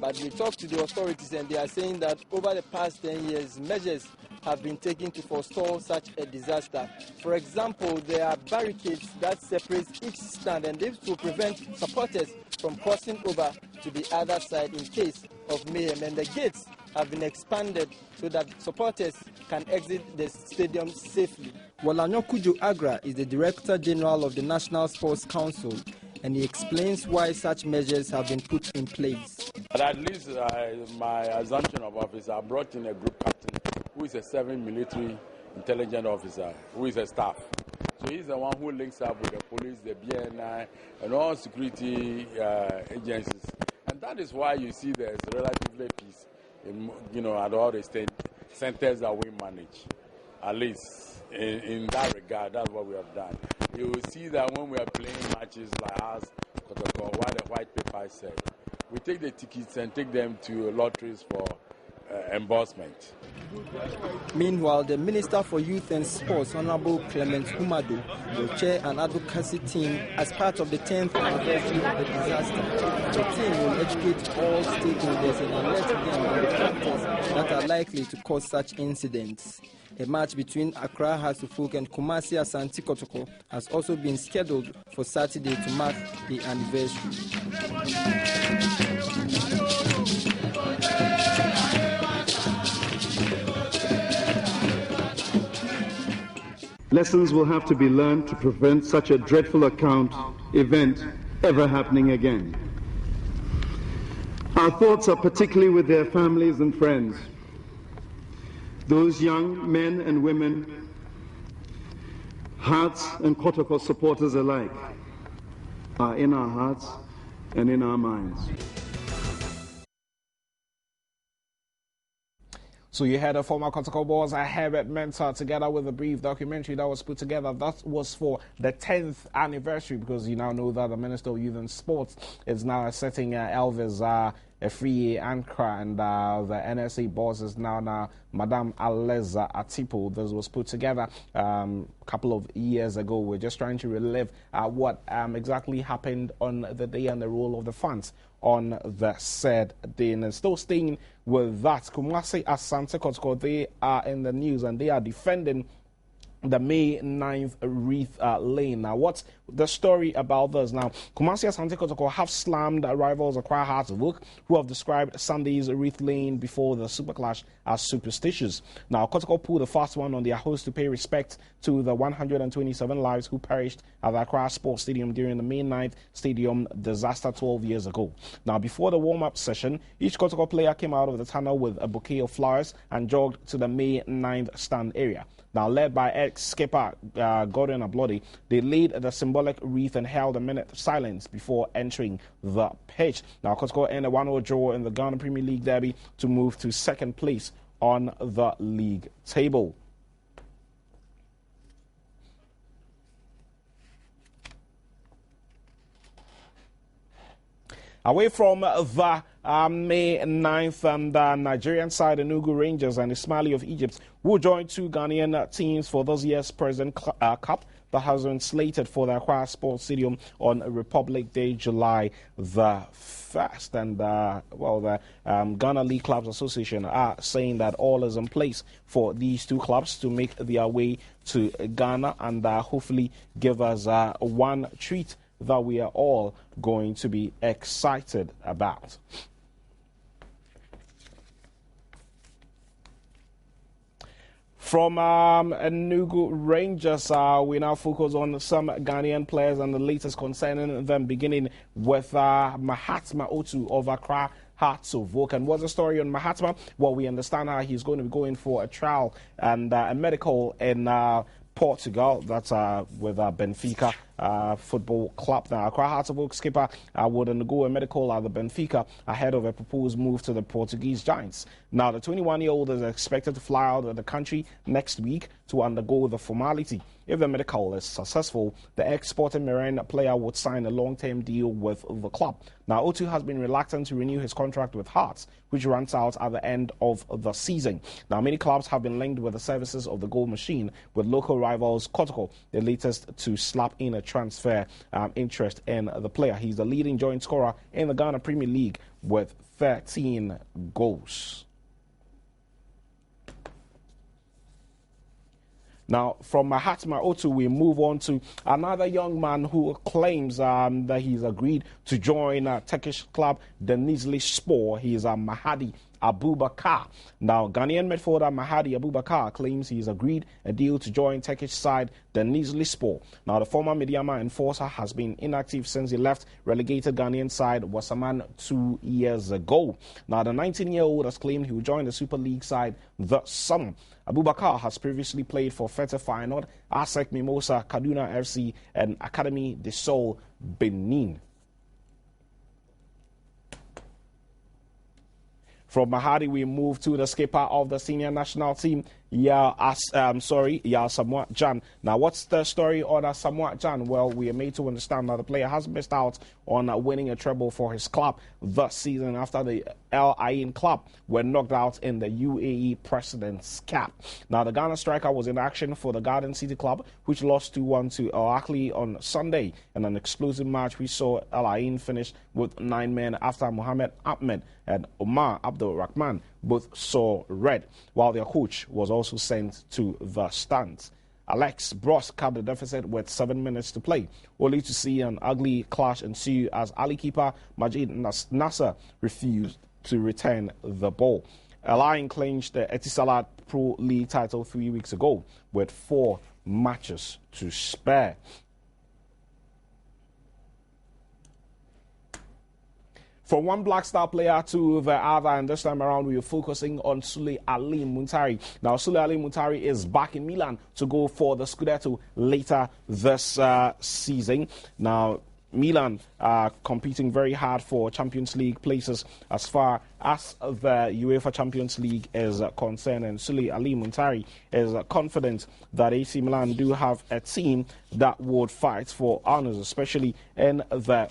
But we talked to the authorities, and they are saying that over the past 10 years, measures have been taken to forestall such a disaster. For example, there are barricades that separate each stand, and this will prevent supporters from crossing over to the other side in case of mayhem. And the gates have been expanded so that supporters can exit the stadium safely. Walanyo Kujo Agra is the Director General of the National Sports Council, and he explains why such measures have been put in place. But at least my assumption of office, I brought in a group captain who is a 7 military intelligence officer, who is a staff. So he's the one who links up with the police, the BNI, and all security agencies. And that is why you see there's relatively peace in, at all the centers that we manage. At least in that regard, that's what we have done. You will see that when we are playing matches like us, what the white paper said, we take the tickets and take them to lotteries for emborsement. Meanwhile, the Minister for Youth and Sports, Honorable Clement Humado, will chair an advocacy team as part of the 10th anniversary of the disaster. The team will educate all stakeholders and alert them on the factors that are likely to cause such incidents. A match between Accra Hearts of Oak and Kumasi Asante Kotoko has also been scheduled for Saturday to mark the anniversary. Lessons will have to be learned to prevent such a dreadful event ever happening again. Our thoughts are particularly with their families and friends. Those young men and women, Hearts and Kotoko supporters alike, are in our hearts and in our minds. So you had a former Kotoko boss, Herbert Mensah, together with a brief documentary that was put together. That was for the 10th anniversary, because you now know that the Minister of Youth and Sports is now setting Elvis a free anchor, and the NSA boss is now Madame Aleza Atipo. This was put together a couple of years ago. We're just trying to relive what exactly happened on the day and the role of the fans on the said day. And still staying with that, Kumasi Asante Kotoko, they are in the news and they are defending the May 9th Wreath Lane. Now, what's the story about this? Now, Kumasi Asante Kotoko have slammed rivals Accra Hearts of Oak, who have described Sunday's Wreath Lane before the Super Clash as superstitious. Now, Kotoko pulled the first one on their host to pay respect to the 127 lives who perished at the Accra Sports Stadium during the May 9th Stadium disaster 12 years ago. Now, before the warm-up session, each Kotoko player came out of the tunnel with a bouquet of flowers and jogged to the May 9th stand area. Now, led by ex-skipper Gordon Ablodi, they laid the symbolic wreath and held a minute of silence before entering the pitch. Now, Kotoko ended a 1-0 draw in the Ghana Premier League derby to move to second place on the league table. Away from the May 9th, and the Nigerian side, Enugu Rangers and Ismaili of Egypt, will join two Ghanaian teams for this year's President Cup that has been slated for the Accra Sports Stadium on Republic Day, July the 1st. And, the Ghana League Clubs Association are saying that all is in place for these two clubs to make their way to Ghana and hopefully give us one treat that we are all going to be excited about. From Enugu Rangers, we now focus on some Ghanaian players and the latest concerning them, beginning with Mahatma Otu of Accra Hearts of Oak. And what's the story on Mahatma? Well, we understand how he's going to be going for a trial and a medical in Portugal. That's with Benfica Football Club. Now, Accra Hearts of Oak skipper would undergo a medical at the Benfica ahead of a proposed move to the Portuguese Giants. Now, the 21-year-old is expected to fly out of the country next week to undergo the formality. If the medical is successful, the ex-Sporting Marin player would sign a long-term deal with the club. Now, Otu has been reluctant to renew his contract with Hearts, which runs out at the end of the season. Now, many clubs have been linked with the services of the goal machine, with local rivals Kotoko, the latest to slap in a transfer interest in the player. He's the leading joint scorer in the Ghana Premier League with 13 goals. Now, from Mahatma Otu, we move on to another young man who claims that he's agreed to join Turkish club Denizlispor. He is Mahadi Abubakar. Now, Ghanaian midfielder Mahadi Abubakar claims he's agreed a deal to join Turkish side Denizlispor. Now, the former Midyama enforcer has been inactive since he left relegated Ghanaian side Wasserman 2 years ago. Now, the 19-year-old has claimed he will join the Super League side this summer. Abubakar has previously played for Fete Feyenoord, ASEC Mimosa, Kaduna FC, and Academy de Sol Benin. From Mahadi, we move to the skipper of the senior national team, Samoa Jan. Now, what's the story on Samoa Jan? Well, we are made to understand that the player has missed out on winning a treble for his club this season after the Al Ain club were knocked out in the UAE President's Cup. Now, the Ghana striker was in action for the Garden City club, which lost 2-1 to Al Ahly on Sunday in an explosive match. We saw Al Ain finish with 9 men after Mohamed Ahmed and Omar Abdul Rahman both saw red, while their coach was also sent to the stands. Alex Bross cut the deficit with 7 minutes to play, only to see an ugly clash ensue as Ali keeper Majid Nasser refused to return the ball. Al Ain clinched the Etisalat Pro League title 3 weeks ago with 4 matches to spare. From one Black Star player to the other, and this time around we are focusing on Sule Ali Muntari. Now, Sule Ali Muntari is back in Milan to go for the Scudetto later this season. Now, Milan are competing very hard for Champions League places as far as the UEFA Champions League is concerned, and Sule Ali Muntari is confident that AC Milan do have a team that would fight for honours, especially in the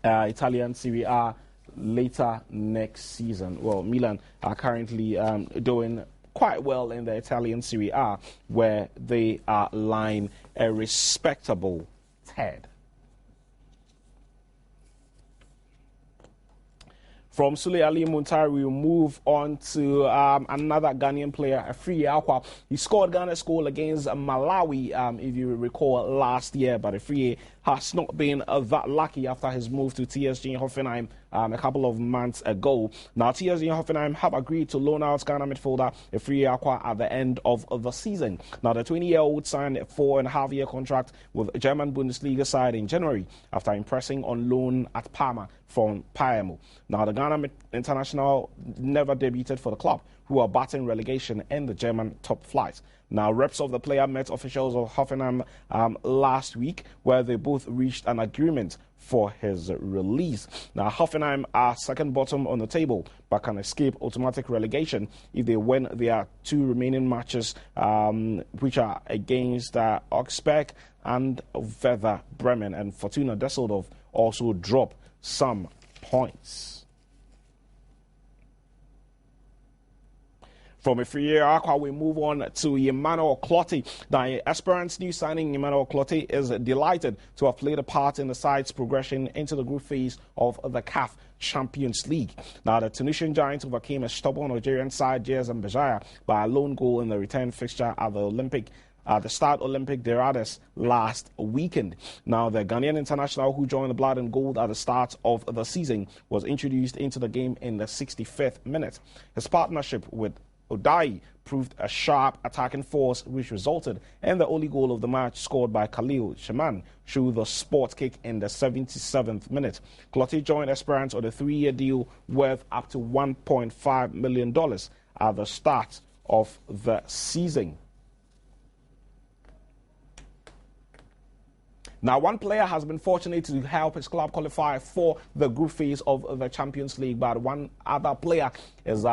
Italian Serie A later next season. Well, Milan are currently doing quite well in the Italian Serie A, where they are lying a respectable third. From Sule Ali Muntari, we will move on to another Ghanaian player, Afriyie Acquah. He scored Ghana's goal against Malawi, if you recall, last year, but Afriyie has not been that lucky after his move to TSG Hoffenheim a couple of months ago. Now, TSG Hoffenheim have agreed to loan out Ghana midfielder Afriyie Acquah at the end of the season. Now, the 20-year-old signed a 4.5-year contract with German Bundesliga side in January after impressing on loan at Parma from Palermo. Now, the Ghana international never debuted for the club, who are battling relegation in the German top flight. Now, reps of the player met officials of Hoffenheim last week, where they both reached an agreement for his release. Now, Hoffenheim are second bottom on the table, but can escape automatic relegation if they win their 2 remaining matches, which are against Augsburg and Werder Bremen, and Fortuna Düsseldorf also drop some points. From Afriyie Acquah, we move on to Emmanuel Clottey. Now, Esperance new signing Emmanuel Clottey is delighted to have played a part in the side's progression into the group phase of the CAF Champions League. Now, the Tunisian Giants overcame a stubborn Algerian side, JSM Bejaia, by a lone goal in the return fixture at the Stade Olympique de Rades last weekend. Now, the Ghanaian international who joined the Blood and Gold at the start of the season was introduced into the game in the 65th minute. His partnership with Odai proved a sharp attacking force, which resulted in the only goal of the match scored by Khalil Shaman through the sport kick in the 77th minute. Clottey joined Esperance on a 3-year deal worth up to $1.5 million at the start of the season. Now, one player has been fortunate to help his club qualify for the group phase of the Champions League, but one other player is,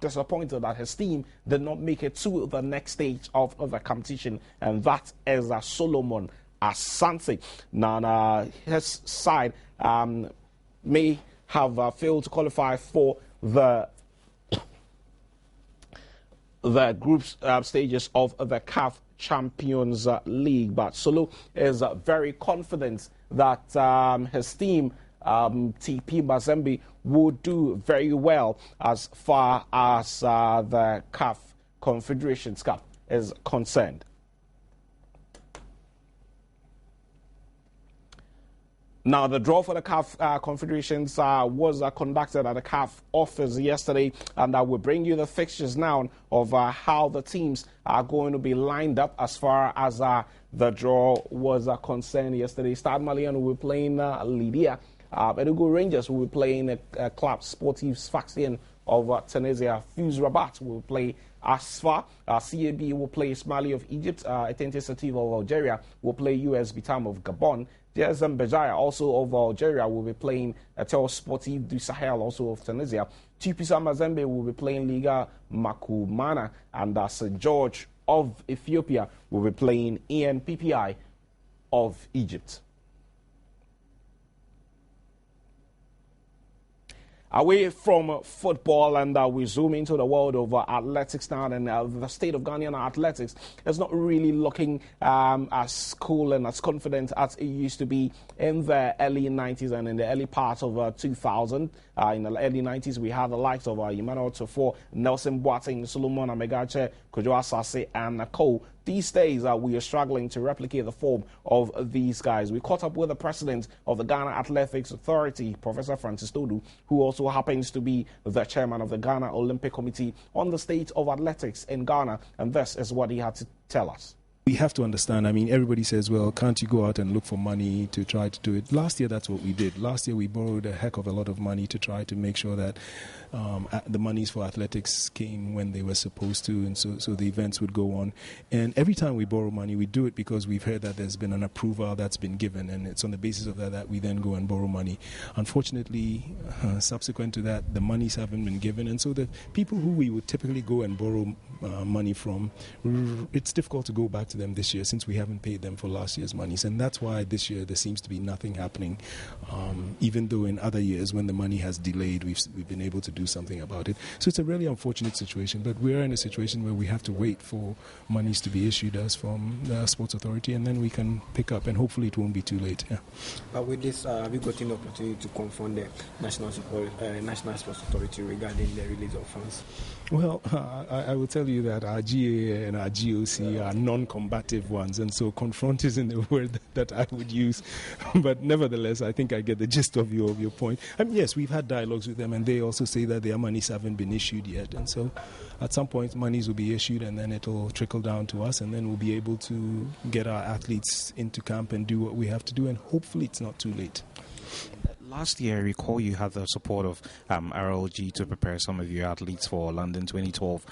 disappointed that his team did not make it to the next stage of the competition, and that is Solomon Asante. Now, his side may have failed to qualify for the group stages of the CAF Champions League, but Solo is very confident that his team, TP Mazembe, will do very well as far as the CAF Confederations Cup is concerned. Now, the draw for the CAF Confederations was conducted at the CAF office yesterday, and I will bring you the fixtures now of how the teams are going to be lined up as far as the draw was concerned yesterday. Stade Malien will be playing Lydia. Enugu Rangers will be playing Club Sportif Sfaxien of Tunisia. Fuse Rabat will play Asfa. CAB will play Ismaili of Egypt. Etente Sativa of Algeria will play US Vitam of Gabon. JSM Bejaia, also of Algeria, will be playing Tel Sportif du Sahel, also of Tunisia. Tupisa Mazembe will be playing Liga Makumana, and St. George of Ethiopia will be playing ENPPI of Egypt. Away from football, and we zoom into the world of athletics now, and the state of Ghanaian athletics is not really looking as cool and as confident as it used to be in the early 90s and in the early part of 2000. In the early 90s, we had the likes of Emmanuel Tufo, Nelson Boateng, Solomon Amegache, Kojo Asase, and Cole. These days, we are struggling to replicate the form of these guys. We caught up with the president of the Ghana Athletics Authority, Professor Francis Todu, who also happens to be the chairman of the Ghana Olympic Committee, on the state of athletics in Ghana, and this is what he had to tell us. We have to understand, everybody says, well, can't you go out and look for money to try to do it? Last year, that's what we did. Last year, we borrowed a heck of a lot of money to try to make sure that the monies for athletics came when they were supposed to, and so the events would go on. And every time we borrow money, we do it because we've heard that there's been an approval that's been given, and it's on the basis of that we then go and borrow money. Unfortunately, subsequent to that, the monies haven't been given, and so the people who we would typically go and borrow money from, it's difficult to go back to them this year since we haven't paid them for last year's monies, and that's why this year there seems to be nothing happening, even though in other years when the money has delayed, we've been able to do something about it. So it's a really unfortunate situation, but we're in a situation where we have to wait for monies to be issued us from the Sports Authority, and then we can pick up, and hopefully it won't be too late. Yeah. But with this, have you gotten the opportunity to confront the National Sports Authority regarding the release of funds? Well, I will tell you that our GA and our GOC are non-combative ones, and so confront isn't the word that I would use. But nevertheless, I think I get the gist of your point. Yes, we've had dialogues with them, and they also say that their monies haven't been issued yet. And so at some point, monies will be issued, and then it'll trickle down to us, and then we'll be able to get our athletes into camp and do what we have to do, and hopefully it's not too late. Last year, I recall you had the support of RLG to prepare some of your athletes for London 2012.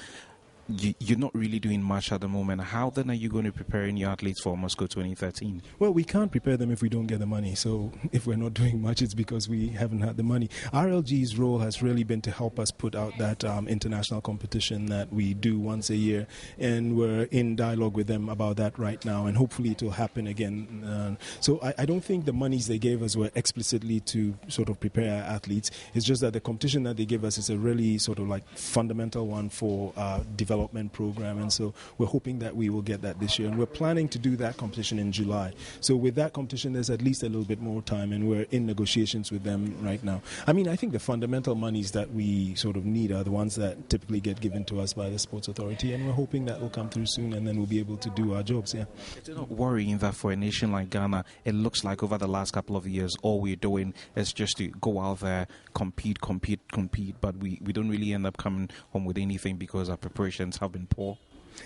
You're not really doing much at the moment. How then are you going to prepare your athletes for Moscow 2013? Well, we can't prepare them if we don't get the money. So if we're not doing much, it's because we haven't had the money. RLG's role has really been to help us put out that international competition that we do once a year. And we're in dialogue with them about that right now. And hopefully it will happen again. So I don't think the monies they gave us were explicitly to sort of prepare our athletes. It's just that the competition that they give us is a really sort of like fundamental one for development program, and so we're hoping that we will get that this year, and we're planning to do that competition in July. So with that competition, there's at least a little bit more time, and we're in negotiations with them right now. I think the fundamental monies that we sort of need are the ones that typically get given to us by the Sports Authority, and we're hoping that will come through soon, and then we'll be able to do our jobs. Yeah. It's not worrying that for a nation like Ghana, it looks like over the last couple of years, all we're doing is just to go out there, compete, but we don't really end up coming home with anything because our preparations have been poor.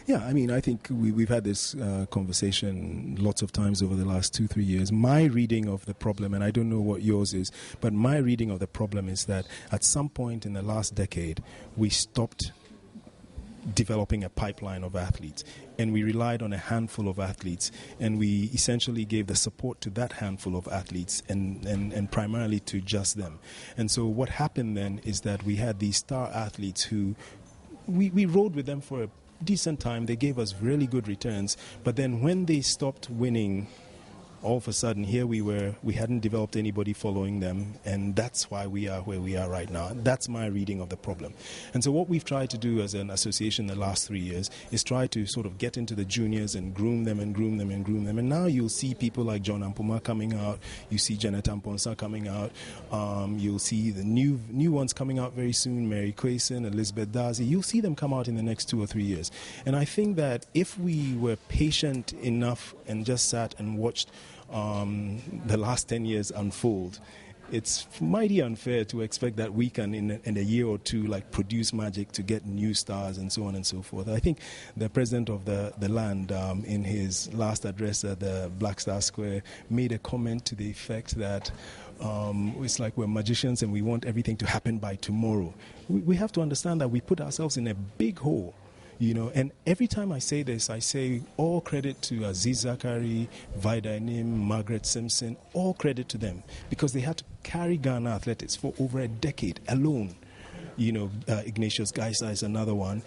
Yeah, I think we've had this conversation lots of times over the last 2-3 years. My reading of the problem, and I don't know what yours is, but my reading of the problem is that at some point in the last decade, we stopped developing a pipeline of athletes, and we relied on a handful of athletes, and we essentially gave the support to that handful of athletes and primarily to just them. And so what happened then is that we had these star athletes who we rode with them for a decent time. They gave us really good returns, but then when they stopped winning, all of a sudden here we hadn't developed anybody following them, and that's why we are where we are right now. That's my reading of the problem. And so what we've tried to do as an association the last 3 years is try to sort of get into the juniors and groom them. And now you'll see people like John Ampuma coming out, you see Janet Amponsa coming out, you'll see the new ones coming out very soon, Mary Quayson, Elizabeth Darcy. You'll see them come out in the next 2 or 3 years. And I think that if we were patient enough and just sat and watched the last 10 years unfold, it's mighty unfair to expect that we can in a year or two produce magic to get new stars and so on and so forth. I think the president of the land in his last address at the Black Star Square made a comment to the effect that it's like we're magicians and we want everything to happen by tomorrow. We have to understand that we put ourselves in a big hole. And every time I say this, I say all credit to Aziz Zakari, Vida Enim, Margaret Simpson, all credit to them, because they had to carry Ghana athletics for over a decade alone. Ignatius Gaisa is another one.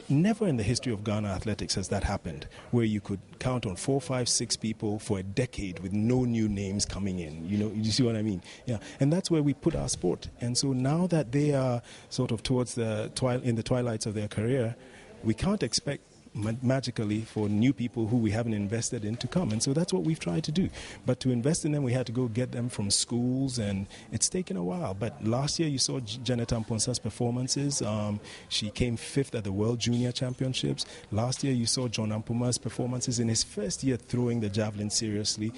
Never in the history of Ghana athletics has that happened, where you could count on 4, 5, 6 people for a decade with no new names coming in. You see what I mean? Yeah, and that's where we put our sport. And so now that they are sort of towards in the twilights of their career, we can't expect magically for new people who we haven't invested in to come. And so that's what we've tried to do. But to invest in them, we had to go get them from schools, and it's taken a while. But last year you saw Janet Amponsa's performances. She came 5th at the World Junior Championships. Last year you saw John Ampuma's performances in his first year throwing the javelin seriously.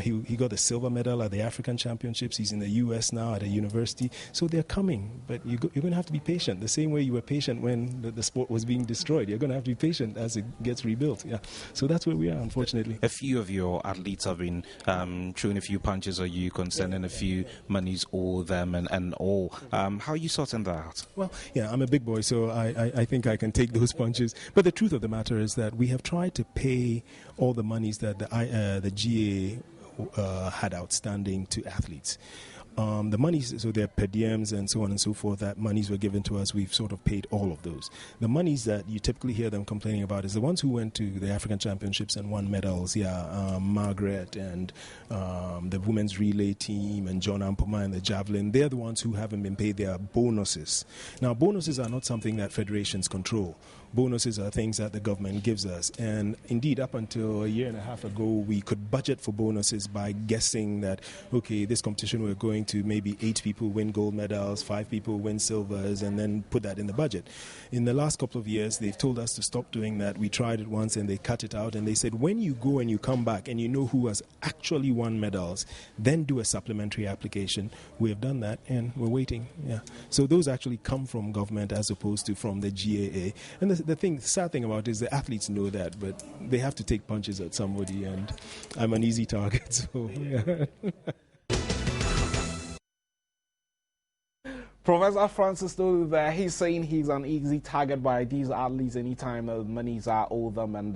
He got the silver medal at the African Championships. He's in the US now at a university. So they're coming, but you're going to have to be patient. The same way you were patient when the sport was being destroyed. You're going to have to be patient as it gets rebuilt. Yeah, so that's where we are, unfortunately. A few of your athletes have been throwing a few punches at you concerning a few monies all them and all. How are you sorting that out? Well, yeah, I'm a big boy, so I think I can take those punches. But the truth of the matter is that we have tried to pay all the monies that the GA had outstanding to athletes. The monies, so they're per diems and so on and so forth, that monies were given to us, we've sort of paid all of those. The monies that you typically hear them complaining about is the ones who went to the African Championships and won medals, Margaret and the women's relay team and John Ampuma and the javelin. They're the ones who haven't been paid their bonuses. Now, bonuses are not something that federations control. Bonuses are things that the government gives us. And indeed, up until a year and a half ago, we could budget for bonuses by guessing that, okay, this competition we're going to, maybe 8 people win gold medals, 5 people win silvers, and then put that in the budget. In the last couple of years, they've told us to stop doing that. We tried it once and they cut it out, and they said, when you go and you come back and you know who has actually won medals, then do a supplementary application. We have done that and we're waiting. Yeah. So those actually come from government as opposed to from the GAA. And the sad thing about it is the athletes know that, but they have to take punches at somebody, and I'm an easy target. So, yeah. Professor Francis Tolu there, he's saying he's an easy target by these athletes anytime the monies are owed them, and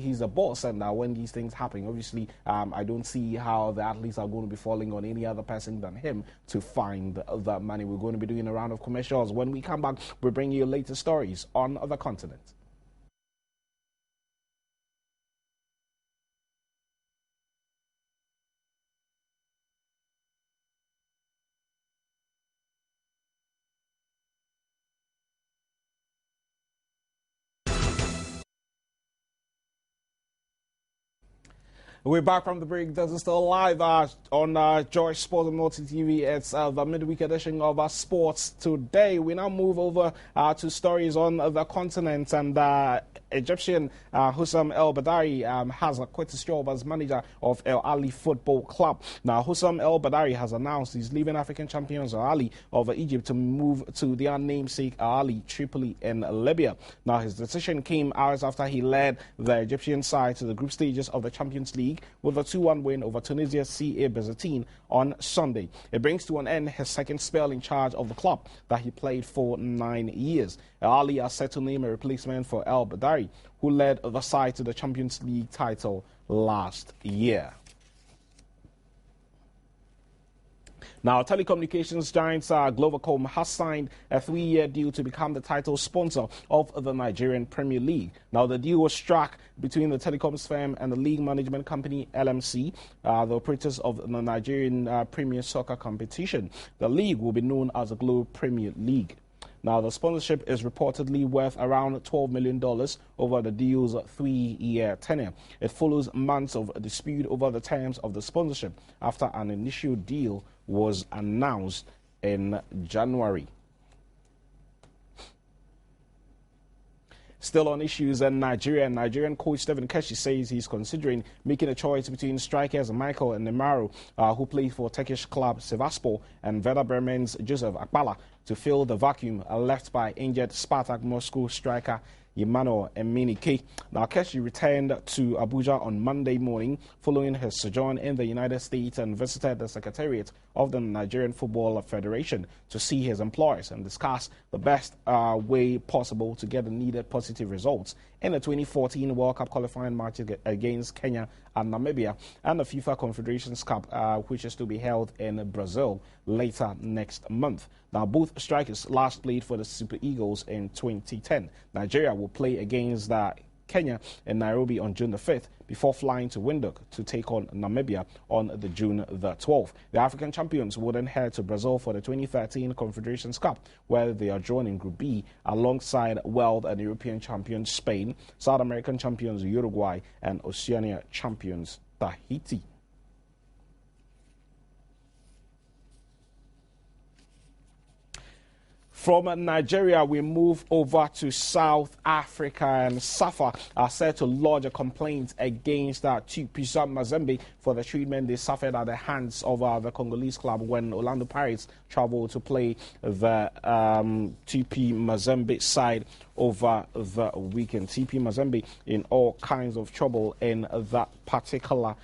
he's a boss, and when these things happen, obviously I don't see how the athletes are going to be falling on any other person than him to find that money. We're going to be doing a round of commercials. When we come back, we'll bring you latest stories on the continent. We're back from the break. This is still live on Joy Sports and Multi TV. It's the midweek edition of Sports Today. We now move over to stories on the continent, and Egyptian Hussam El Badari has quit his job as manager of Al Ahly Football Club. Now, Hussam El Badari has announced he's leaving African champions Al Ahly of Egypt to move to their namesake Al Ahly Tripoli in Libya. Now, his decision came hours after he led the Egyptian side to the group stages of the Champions League with a 2-1 win over Tunisia's CA Besiktas on Sunday. It brings to an end his second spell in charge of the club that he played for 9 years. Al Ahly are set to name a replacement for El Badari, who led the side to the Champions League title last year. Now, telecommunications giants Globacom has signed a 3-year deal to become the title sponsor of the Nigerian Premier League. Now, the deal was struck between the telecoms firm and the league management company LMC, the operators of the Nigerian Premier Soccer competition. The league will be known as the Globe Premier League. Now, the sponsorship is reportedly worth around $12 million over the deal's 3-year tenure. It follows months of dispute over the terms of the sponsorship after an initial deal was announced in January. Still on issues in Nigeria, Nigerian coach Stephen Keshi says he's considering making a choice between strikers Michael Nemaro, who played for Turkish club Sivasspor, and Werder Bremen's Joseph Akpala to fill the vacuum left by injured Spartak Moscow striker Emmanuel Emenike. Now, Keshi returned to Abuja on Monday morning following his sojourn in the United States and visited the Secretariat of the Nigerian Football Federation to see his employers and discuss the best way possible to get the needed positive results in the 2014 World Cup qualifying match against Kenya and Namibia, and the FIFA Confederations Cup, which is to be held in Brazil later next month. Now, both strikers last played for the Super Eagles in 2010. Nigeria will play against Kenya in Nairobi on June the 5th before flying to Windhoek to take on Namibia on the June the 12th. The African champions will then head to Brazil for the 2013 Confederations Cup, where they are joining Group B alongside world and European champions Spain, South American champions Uruguay, and Oceania champions Tahiti. From Nigeria, we move over to South Africa, and SAFA are set to lodge a complaint against TP Mazembe for the treatment they suffered at the hands of the Congolese club when Orlando Pirates traveled to play the TP Mazembe side over the weekend. TP Mazembe in all kinds of trouble in that particular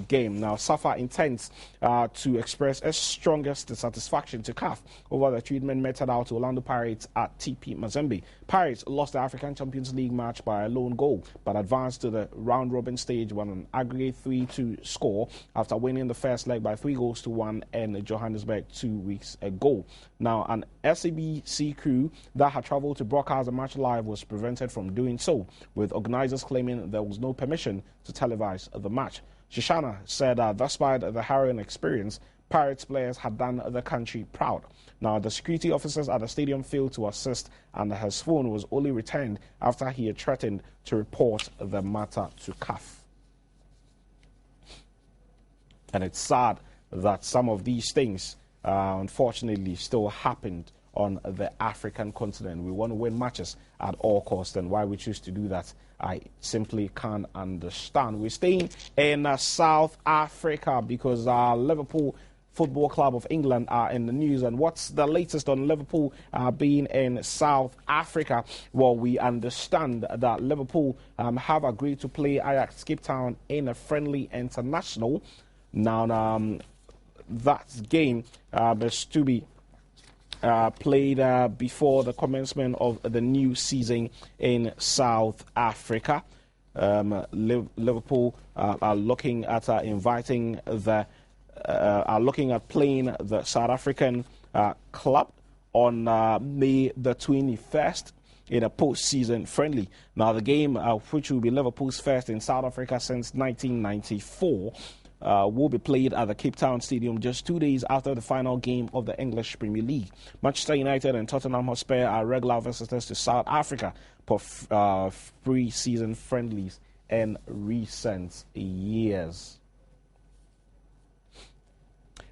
game. Now, SAFA intends to express its strongest dissatisfaction to CAF over the treatment meted out to Orlando Pirates at TP Mazembe. Pirates lost the African Champions League match by a lone goal, but advanced to the round-robin stage with an aggregate 3-2 score after winning the first leg by 3-1 in Johannesburg 2 weeks ago. Now, an SABC crew that had travelled to broadcast the match live was prevented from doing so, with organisers claiming there was no permission to televise the match. Shoshana said despite the harrowing experience, Pirates players had done the country proud. Now, the security officers at the stadium failed to assist, and his phone was only returned after he had threatened to report the matter to CAF. And it's sad that some of these things, unfortunately, still happened on the African continent. We want to win matches at all costs, and why we choose to do that, I simply can't understand. We're staying in South Africa because Liverpool Football Club of England are in the news. And what's the latest on Liverpool being in South Africa? Well, we understand that Liverpool have agreed to play Ajax Cape Town in a friendly international. Now, that game is to be played before the commencement of the new season in South Africa. Liverpool are looking at looking at playing the South African club on May the 21st in a post-season friendly. Now, the game, which will be Liverpool's first in South Africa since 1994, will be played at the Cape Town Stadium just 2 days after the final game of the English Premier League. Manchester United and Tottenham Hotspur are regular visitors to South Africa for pre-season friendlies in recent years.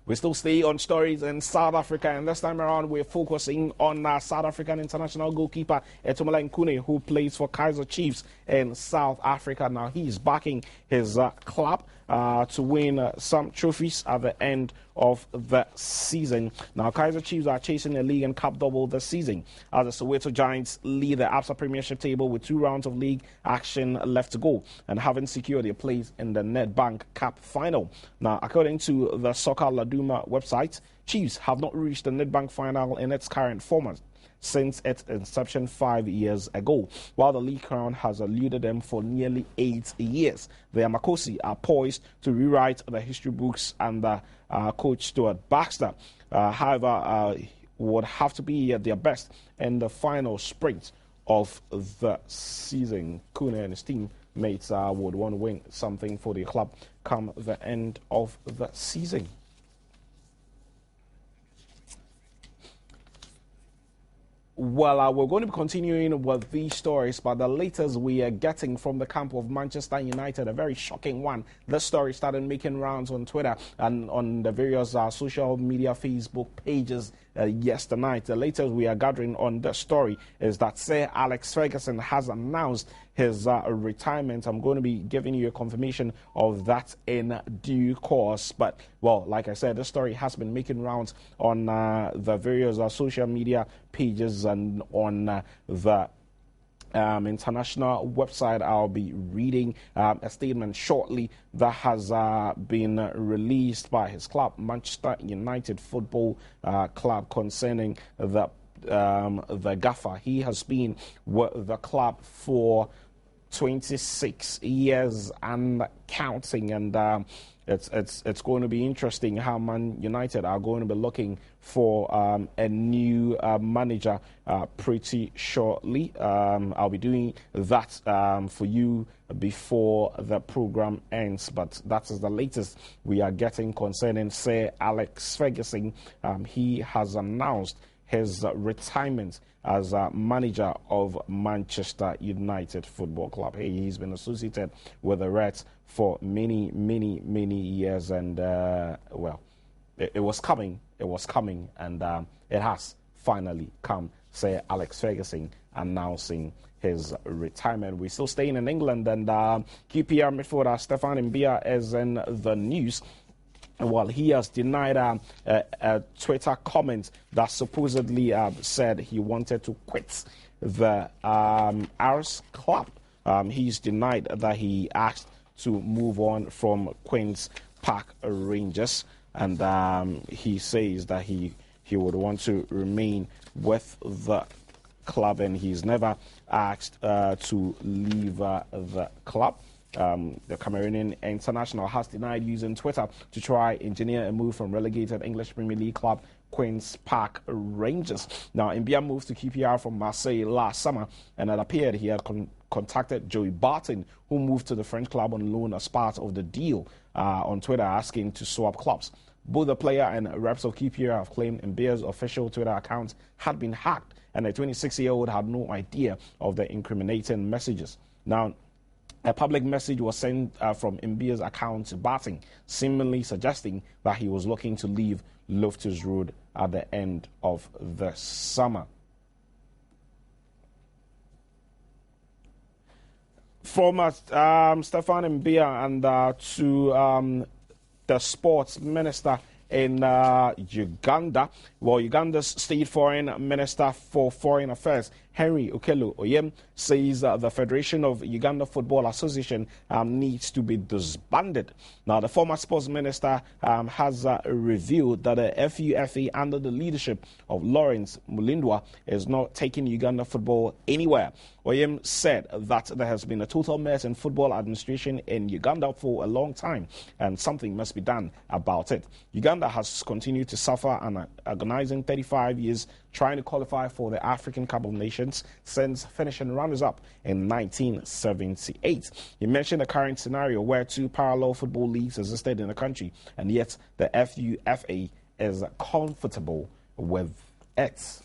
We still stay on stories in South Africa, and this time around we're focusing on South African international goalkeeper Itumeleng Khune, who plays for Kaizer Chiefs in South Africa. Now, he's backing his club to win some trophies at the end of the season. Now, Kaizer Chiefs are chasing a league and cup double this season, as the Soweto Giants lead the Absa Premiership table with 2 rounds of league action left to go and haven't secured their place in the Nedbank Cup final. Now, according to the Soccer Laduma website, Chiefs have not reached the Nedbank final in its current format since its inception 5 years ago, while the league crown has eluded them for nearly 8 years. The Amakosi are poised to rewrite the history books, and coach Stuart Baxter, however, would have to be at their best in the final sprint of the season. Khune and his teammates would want to win something for the club come the end of the season. Well, we're going to be continuing with these stories, but the latest we are getting from the camp of Manchester United, a very shocking one. This story started making rounds on Twitter and on the various social media Facebook pages yesterday night. The latest we are gathering on the story is that Sir Alex Ferguson has announced his retirement. I'm going to be giving you a confirmation of that in due course. But, well, like I said, this story has been making rounds on the various social media pages and on the international website. I'll be reading a statement shortly that has been released by his club, Manchester United Football Club, concerning the gaffer. He has been with the club for 26 years and counting, and it's going to be interesting how Man United are going to be looking for a new manager pretty shortly. I'll be doing that for you before the program ends, but that is the latest we are getting concerning Sir Alex Ferguson. He has announced his retirement as manager of Manchester United Football Club. He's been associated with the Reds for many years, and well, it was coming, and it has finally come. Sir Alex Ferguson announcing his retirement. We're still staying in England, and QPR midfielder Stefan Mbia is in the news. Well, he has denied a Twitter comment that supposedly said he wanted to quit the Ars club. He's denied that he asked to move on from Queen's Park Rangers, and he says that he would want to remain with the club, and he's never asked to leave the club. The Cameroonian international has denied using Twitter to try engineer a move from relegated English Premier League club Queen's Park Rangers. Now, Mbia moved to QPR from Marseille last summer, and it appeared he had contacted Joey Barton, who moved to the French club on loan as part of the deal, on Twitter, asking to swap clubs. Both the player and reps of QPR have claimed Mbia's official Twitter account had been hacked, and the 26-year-old had no idea of the incriminating messages. Now, a public message was sent from Mbia's account to Barton, seemingly suggesting that he was looking to leave Loftus Road at the end of the summer. From Stefan Mbia and to the sports minister in Uganda. Well, Uganda's State Foreign Minister for Foreign Affairs, Henry Okello Oyem, says the Federation of Uganda Football Association needs to be disbanded. Now, the former sports minister has revealed that the FUFA, under the leadership of Lawrence Mulindwa, is not taking Uganda football anywhere. Oyem said that there has been a total mess in football administration in Uganda for a long time, and something must be done about it. Uganda has continued to suffer an agonizing 35 years trying to qualify for the African Cup of Nations since finishing runners-up in 1978. He mentioned the current scenario where two parallel football leagues existed in the country, and yet the FUFA is comfortable with it.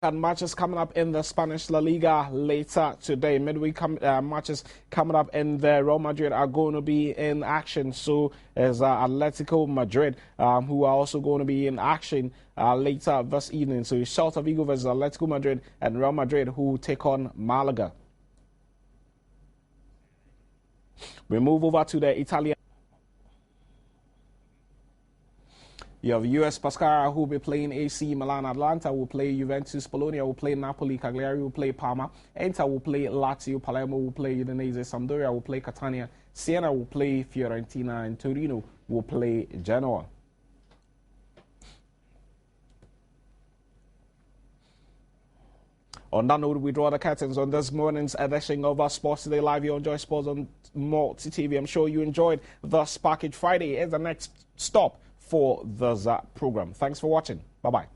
And matches coming up in the Spanish La Liga later today. Midweek matches coming up in the Real Madrid are going to be in action. So is Atletico Madrid, who are also going to be in action later this evening. So it's Celta Vigo versus Atletico Madrid, and Real Madrid, who take on Malaga. We move over to the Italian. You have US Pescara, who will be playing AC Milan. Atlanta will play Juventus. Bologna will play Napoli. Cagliari will play Parma. Inter will play Lazio. Palermo will play Udinese. Sampdoria will play Catania. Siena will play Fiorentina. And Torino will play Genoa. On that note, we draw the curtains on this morning's edition of our Sports Today Live. You enjoy sports on Multi TV. I'm sure you enjoyed the Sparkage Friday. It's the next stop for the program. Thanks for watching. Bye-bye.